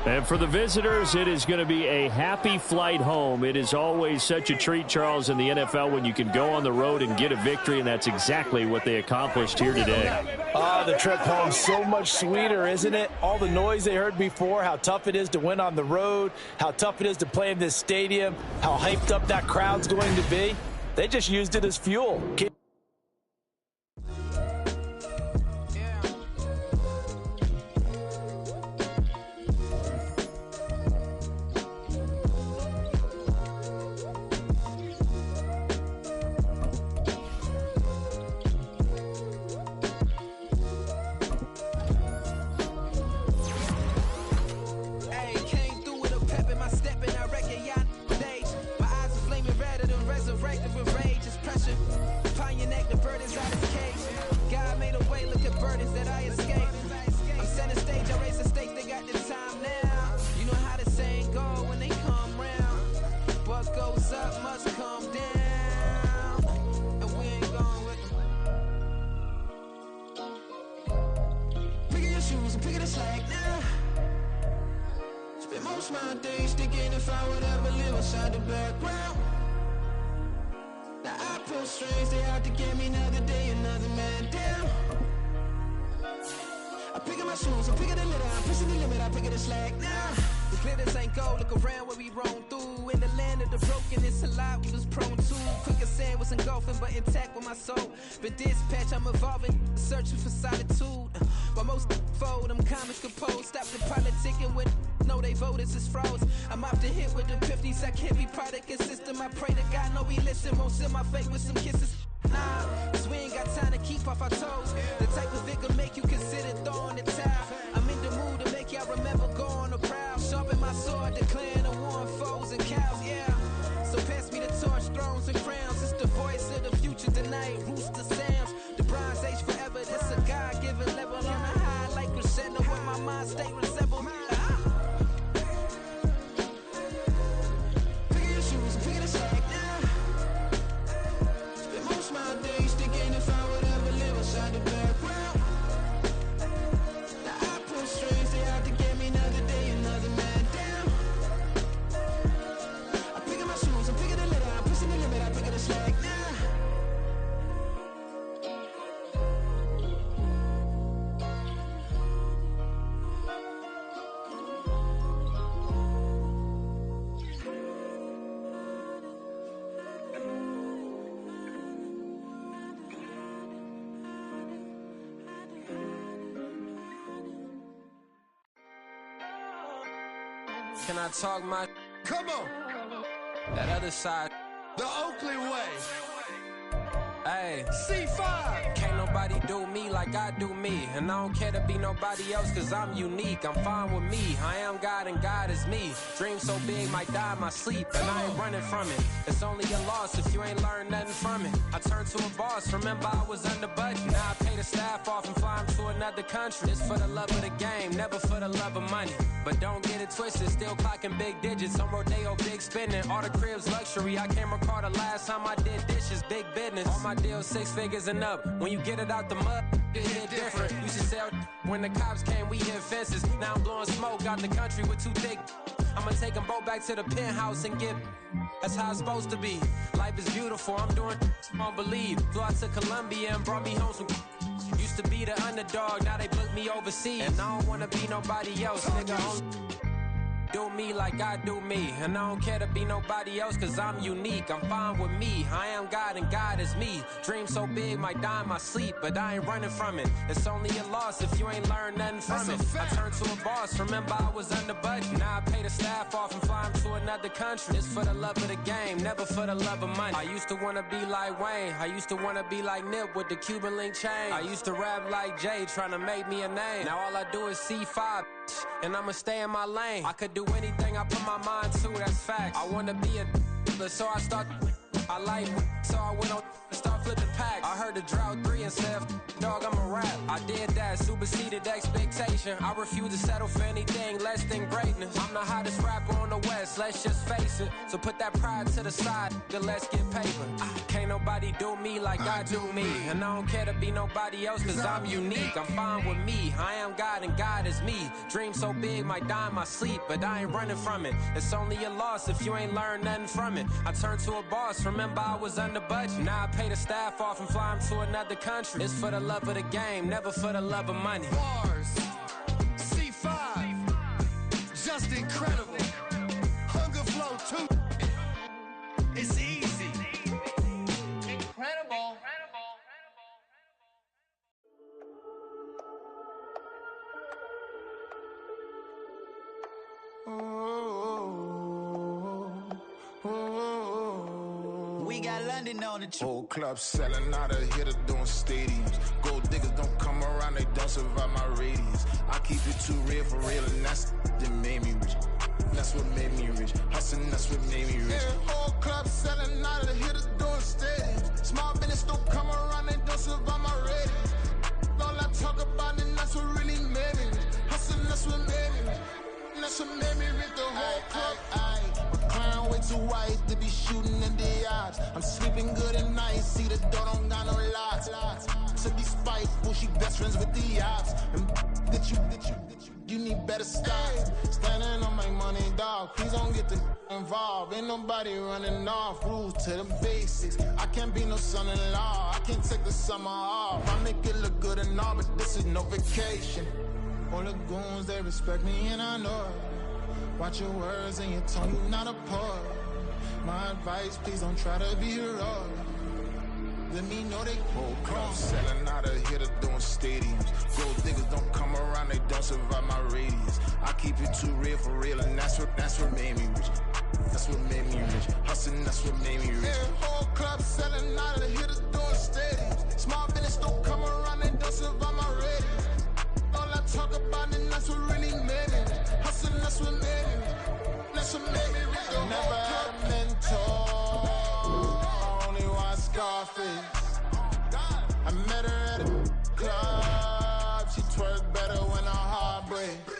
And for the visitors, it is going to be a happy flight home. It is always such a treat, Charles, in the NFL when you can go on the road and get a victory, and that's exactly what they accomplished here today. The trip home so much sweeter, isn't it? All the noise they heard before, how tough it is to win on the road, how tough it is to play in this stadium, how hyped up that crowd's going to be. They just used it as fuel. So pass me the torch, thrones and crowns. It's the voice of the future tonight. Rooster sounds. simple. Pick your shoes and pick the slack now. Spend most of my days thinking if I would ever live inside the background. Now I pull strings, they have to get me another day, another man down. I'm picking my shoes, I'm picking the litter, I'm pushing the limit, I'm picking the slack now. Can I talk my? Come on. That other side. The Oakley way. Hey. C5. Can't nobody do me like I do me. And I don't care to be nobody else cause I'm unique. I'm fine with me. I am God and God is me. Dream so big might die in my sleep. And I ain't running from it. It's only a loss if you ain't learned nothing from it. I turned to a boss. Remember I was under budget. Now I pay the staff off and fly them to another country. It's for the love of the game, never for the love of money. But don't get it twisted, still clocking big digits. On Rodeo, big spending, all the cribs luxury. I can't recall the last time I did dishes, big business. All my deals 6 figures and up. When you get it out the mud, it hit different. Used to sell when the cops came, we hit fences. Now I'm blowing smoke out the country with 2 thick. I'ma take them both back to the penthouse and get. That's how it's supposed to be. Life is beautiful, I'm doing won't believe. Flew out to Colombia and brought me home some. Used to be the underdog, now they book me overseas. And I don't wanna be nobody else, nigga. Do me like I do me. And I don't care to be nobody else cause I'm unique. I'm fine with me. I am God and God is me. Dream so big might die in my sleep, but I ain't running from it. It's only a loss if you ain't learned nothing from it. I turned to a boss, remember I was under budget. Now I pay the staff off and fly them to another country. It's for the love of the game, never for the love of money. I used to wanna be like Wayne. I used to wanna be like Nip with the Cuban link chain. I used to rap like Jay, trying to make me a name. Now all I do is C5, and I'ma stay in my lane. I could do anything I put my mind to, that's facts. I wanna be a so I start. I like so I went on and start flipping packs. I heard the drought 3 and said, dog, I'm a rap. I did that, superseded expectation. I refuse to settle for anything less than greatness. I'm the hottest rapper on the West, let's just face it. So put that pride to the side, then let's get paper. Can't nobody do me like I do me. And I don't care to be nobody else cause I'm unique. I'm fine with me, I am God and God is me. Dream so big might die in my sleep, but I ain't running from it. It's only a loss if you ain't learned nothing from it. I turned to a boss, remember I was under budget. Now I pay the staff off and fly them to another country. It's for the love of the game, never for the love of money. Bars, C5, just incredible. Hunger flow too. It's easy. Incredible. We got London on the trip. Whole club selling out of here to doing stadiums. Gold diggers don't come around, they don't survive my radius. I keep it too real for real, and that's that made me rich. That's what made me rich. Hustling, that's what made me rich. Yeah, whole club selling out of here to doing stadiums. Small business don't come around, they don't survive my radius. All I talk about, and that's what really made me rich. Hustling, that's what made me rich. That's what made me rich. The whole club. My crown way too white to be shooting in the odds. I'm sleeping good at night, see the door don't got no locks. To be spiteful, she best friends with the ops. And that you need better stop. Standing on my money, dog. Please don't get involved. Ain't nobody running off. Rules to the basics. I can't be no son-in-law. I can't take the summer off. I make it look good and all, but this is no vacation. All the goons, they respect me and I know it. Watch your words and your tongue, you not a poet. My advice, please don't try to be heroic. Let me know they whole club selling out of here to doing stadiums. Gold diggers don't come around, they don't survive my radius. I keep it too real for real, and that's what made me rich. That's what made me rich. Hustling, that's what made me rich. Yeah, whole club selling out of here to doing stadiums. Small business don't come around, they don't survive my radius. All I talk about, and that's what really made me rich. Hustling, that's what made me rich. That's what made me rich. Never had a mentor. Scarface. I met her at a club. She twerk better when her heart breaks.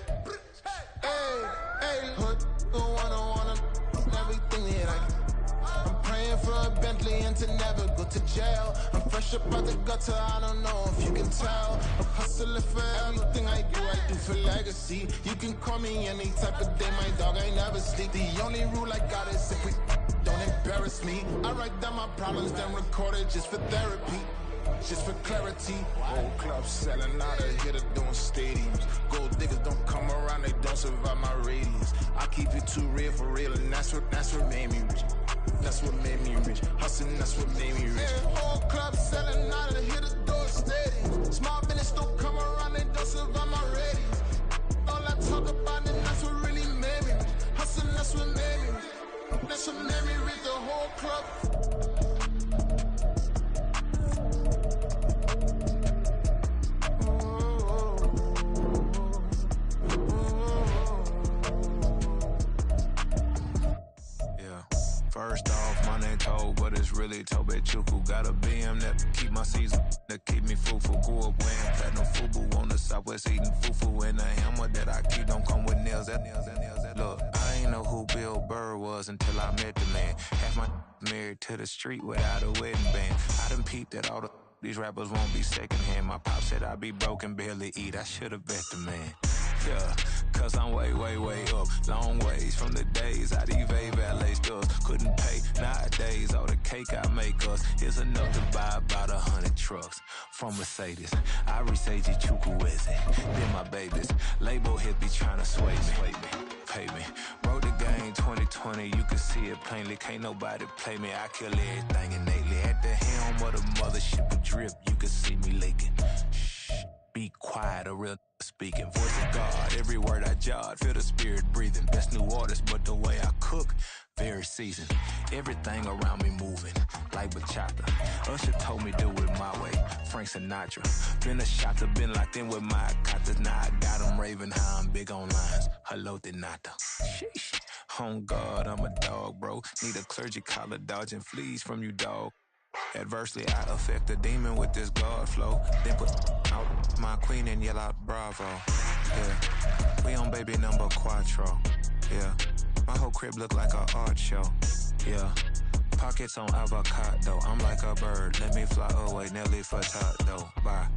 to never go to jail. I'm fresh up out the gutter, I don't know if you can tell. I'm hustling for everything I do for legacy. You can call me any type of day, my dog, I never sleep. The only rule I got is if we don't embarrass me. I write down my problems, then record it just for therapy. Just for clarity, whole club selling out of here to doing stadiums. Gold diggers don't come around, they don't survive my radius. I keep it too real for real, and that's what made me rich. That's what made me rich. Hustling, that's what made me rich. Yeah, whole club selling out of here to doing stadiums. Small business don't come around, they don't survive my radius. All I talk about, and that's what really made me rich. Hustling, that's what made me rich. That's what made me rich. The whole club. First off, my name Toad, but it's really Tobe Chuku. Got a BM that keep my season, that keep me fruitful. Grew up wearing platinum FUBU on the Southwest, eating fufu. And the hammer that I keep don't come with nails. Look, I ain't know who Bill Burr was until I met the man. Half my married to the street without a wedding band. I done peeped that all these rappers won't be secondhand. My pop said I'd be broke and barely eat. I should've bet the man. Yeah, cause I'm way, way, way up. Long ways from the days I evade valet stores. Couldn't pay nowadays. All the cake I make us is enough to buy about 100 trucks from Mercedes. I resage Chukwueze, then my babies. Label hit be trying to sway me. Pay me. Wrote the game 2020, you can see it plainly. Can't nobody play me. I kill everything innately. At the helm of the mothership of drip, you can see me leaking. Shh, be quiet, a real speaking. Voice of God, every word I jot, feel the spirit breathing. Best new artist, but the way I cook, very seasoned. Everything around me moving, like bachata. Usher told me do it my way, Frank Sinatra. Been a shotter, been locked in with my katas. Now I got them raving how I'm big on lines. Hello, Denata. Sheesh. On God, I'm a dog, bro. Need a clergy collar, dodging fleas from you, dog. Adversely, I affect a demon with this God flow. Then put out my queen and yell out bravo. Yeah, we on baby number quattro. Yeah, my whole crib look like an art show. Yeah, pockets on avocado. I'm like a bird, let me fly away. Nelly Furtado, bye.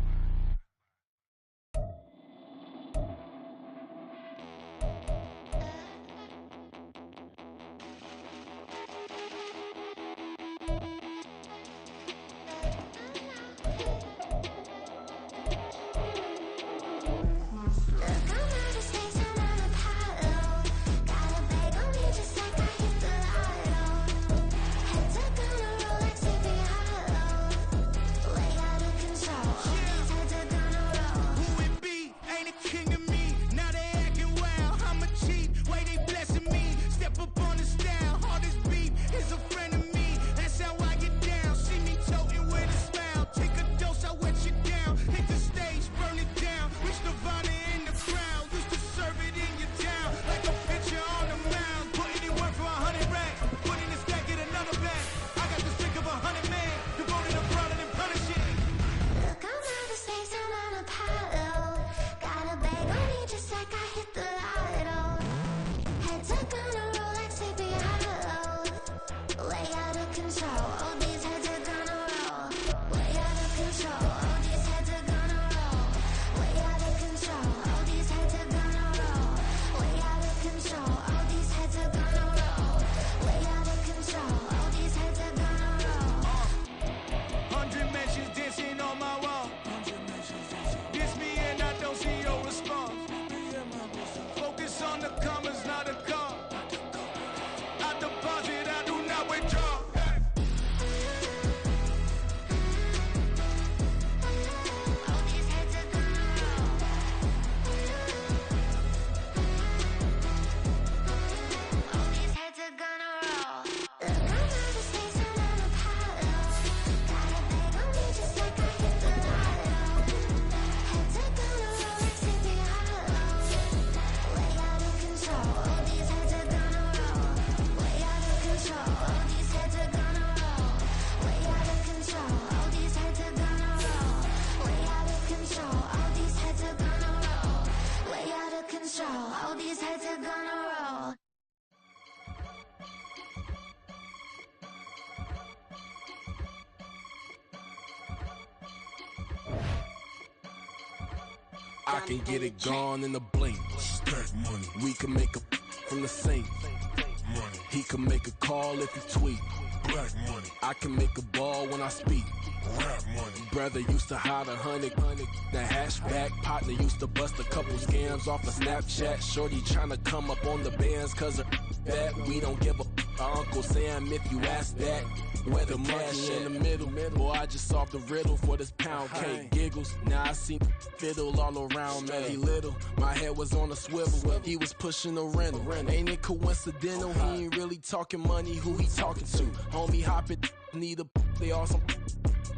All these I can get it gone in a blink. Stack money. We can make a from the sink. Money. He can make a call if he tweet. Black money. I can make a ball when I speak. Rap money. Brother used to hide 100. The hashback partner used to bust a couple scams off of Snapchat. Shorty tryna come up on the bands cause of that. We don't give a Uncle Sam if you ask that. Where the monkey in the middle. Boy, I just solved the riddle for this pound cake. Giggles, now I see fiddle all around me. He little, my head was on a swivel. He was pushing a rental. Ain't it coincidental? He ain't really talking money, who he talking to? Homie hopping, need a they awesome.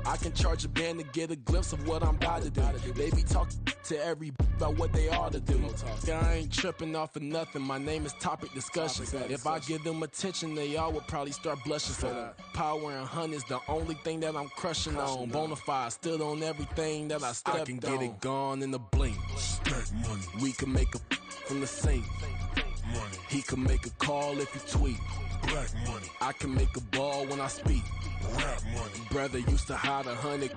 I can charge a band to get a glimpse of what I'm about to do. They be talking to every about what they ought to do. I ain't tripping off of nothing. My name is Topic Discussion. If I give them attention, they all would probably start blushing. So power and hunt is the only thing that I'm crushing on. Bonafide stood on everything that I stepped on. I can get it gone in a blink. Stack money. We can make a from the sink. Money. He can make a call if he tweet. Black money. I can make a ball when I speak. Rap money. Brother used to hide 100.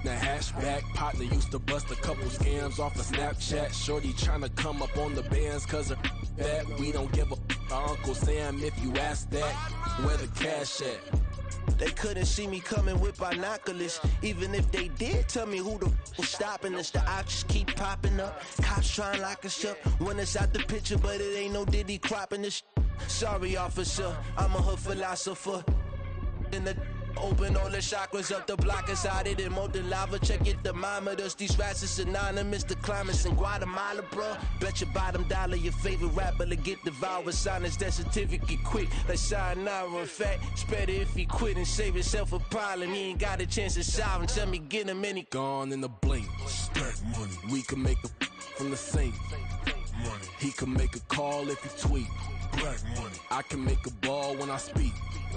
The hashback partner used to bust a couple scams off of Snapchat. Shorty tryna come up on the bands cause of that. We don't give a Uncle Sam if you ask that. Where the cash at? They couldn't see me coming with binoculars. Even if they did, tell me who the was stopping us. The options keep popping up. Cops trying to lock us up when it's out the picture, but it ain't no Diddy cropping this. Sorry, officer, I'm a hood philosopher. In the open all the chakras up the block inside it and molten lava. Check your thermometers. These rats is synonymous to climates in Guatemala, bro. Bet your bottom dollar your favorite rapper to get devoured. Sign his death certificate quick. Like sayonara. In fact, it's better if he quit and save himself a problem. He ain't got a chance to solve him. Tell me get him any gone in a blink. Stack money. We can make a from the sink. Money. He can make a call if he tweet. Black money. I can make a ball when I speak.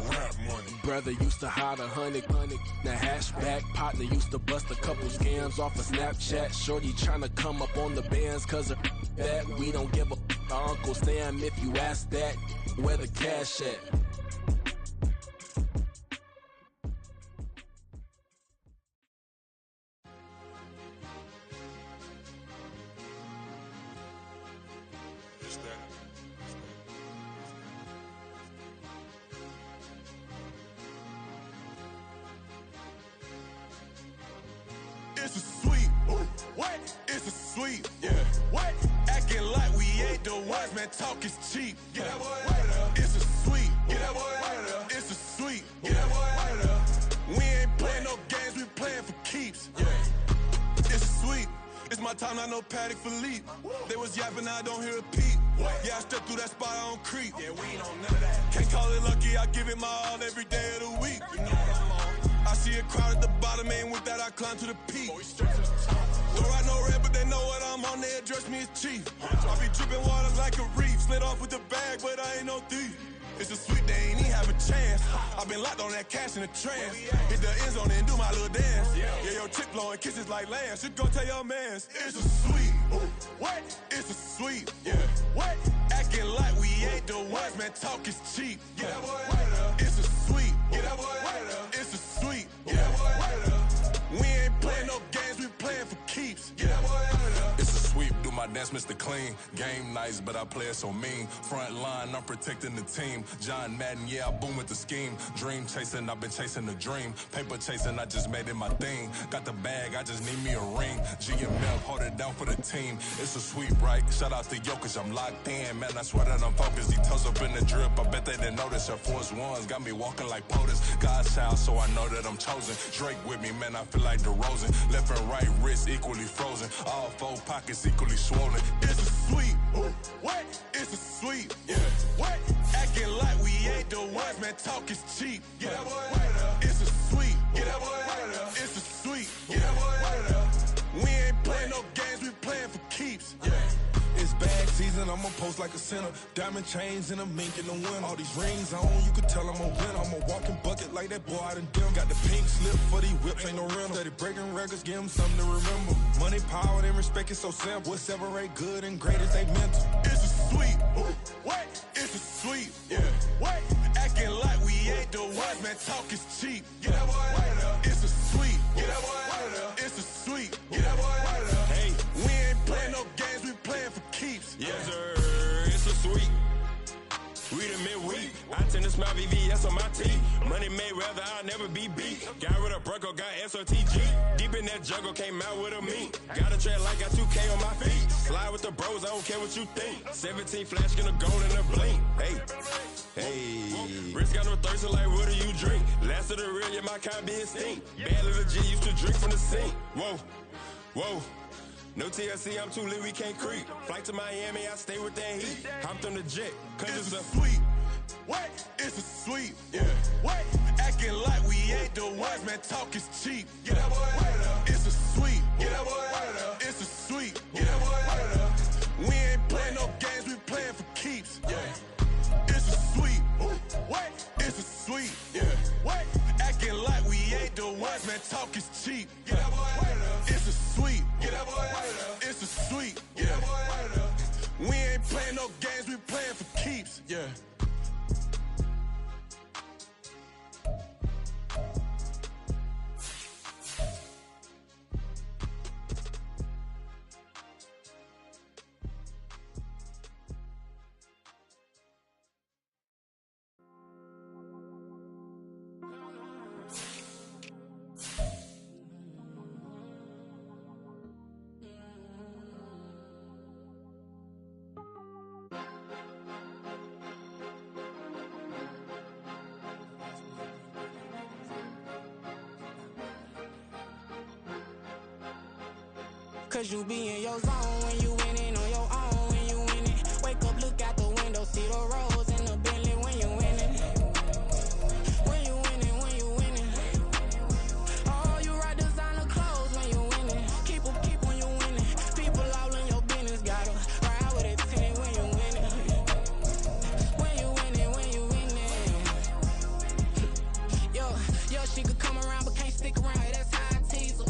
Rap money. Brother used to hide 100. The hashback partner used to bust a couple scams off of Snapchat. Shorty tryna come up on the bands cause of that. We don't give a Uncle Sam if you ask that. Where the cash at? It's a sweet. What? It's a sweet. Yeah. What? Acting like we ain't the ones, man. Talk is cheap. Get that boy out of there. It's a sweet. Get that boy out of there. It's a sweet. Get that boy out of there. We ain't playing no games, we playing for keeps. Yeah. It's a sweet. It's my time, not no Paddock Philippe. They was yapping, I don't hear a peep. Yeah, I step through that spot, I don't creep. Yeah, we ain't on none of that. Can't call it lucky, I give it my all every day of the week. You know what I'm on. I see a crowd at the bottom, and with that I climb to the peak. Don't ride no red, but they know what I'm on, they address me as chief. I be dripping water like a reef, slid off with the bag, but I ain't no thief. It's a sweet, they ain't even have a chance. I been locked on that cash in a trance. Hit the end zone and do my little dance. Yeah, your chick blowing kisses like lambs. You go tell your mans. It's a sweet. What? It's a sweet. Yeah. What? Acting like we ain't the ones, man. Talk is cheap. Get that boy out of there. It's a sweet. Get that boy out of there. It's a sweet. Get that boy out of there. We ain't playing no games, we playing for keeps. Get that boy out of there. It's a sweep, do my dance, Mr. Clean. Game nice, but I play it so mean. Front line, I'm protecting the team. John Madden, yeah, I boom with the scheme. Dream chasing, I've been chasing the dream. Paper chasing, I just made it my thing. Got the bag, I just need me a ring. GMF, hold it down for the team. It's a sweep, right? Shout out to Jokic, I'm locked in. Man, I swear that I'm focused. He toes up in the drip, I bet they didn't notice. Her force ones got me walking like POTUS. God's child, so I know that I'm chosen. Drake with me, man, I feel like DeRozan. Left and right wrist equally frozen. All four pockets equally swollen. It's a sweet. What? It's a sweet. Yeah. What? Acting like we ain't the ones, man. Talk is cheap. Get that boy out of there. It's a sweet. Get that boy out of there. It's a sweet. Get that boy out of there. We ain't playing no games, we playing for keeps. Yeah. It's bag season, I'ma post like a sinner. Diamond chains and a mink in the wind. All these rings on, you can tell I'm a winner. I'm a walking bucket like that boy out in dim. Got the pink slip for these whips, ain't no rental. Steady breaking records, give them something to remember. Money, power, and respect is so simple. What separate good and great is they mental. It's a sweet. What? It's a sweet. Yeah. What? Acting like we ain't the ones, man. Talk is cheap. Get that boy out of there. It's a sweet. Get that boy out of there. It's a sweet. Get that boy out of there. Hey, we ain't playing I tend to smile VVS on my teeth. Money made rather I'll never be beat. Got rid of Bronco, got SOTG. Deep in that jungle, came out with a meat. Got a track like got 2K on my feet. Slide with the bros, I don't care what you think. 17 flash, gonna go in a blink. Hey, hey. Wrist got no thirst, like what do you drink? Last of the real, yeah, my kind be extinct. Bad little G used to drink from the sink. Whoa, whoa. No TLC, I'm too lit, we can't creep. Flight to Miami, I stay with that heat. Hopped on the jet, cause it's a sweet. What? It's a sweep. Yeah. What? Acting like we ain't the ones, man. Talk is cheap. Get that boy out of there. It's a sweep. Get that boy out of there. It's a sweep. Get that boy out of there. We ain't playing no games, we playing for keeps. Yeah. It's a sweep. What? It's a sweep. Yeah. What? Acting like we ain't the ones, man. Talk is cheap. Get that boy out of there. It's a sweep. Get that boy out of there. It's a sweep. Get that boy out of there. We ain't playing no games, we playing for keeps. Yeah. Cause you be in your zone when you winning on your own when you winning. Wake up, look out the window, see the rose in the Bentley when you winning. When you winning, when you winning. Oh, you rock designer clothes when you winning. Keep when you winning. People all in your business, gotta ride with it tenant when you winning. When you winning, when you winning. Yo, she could come around but can't stick around. That's how I tease her.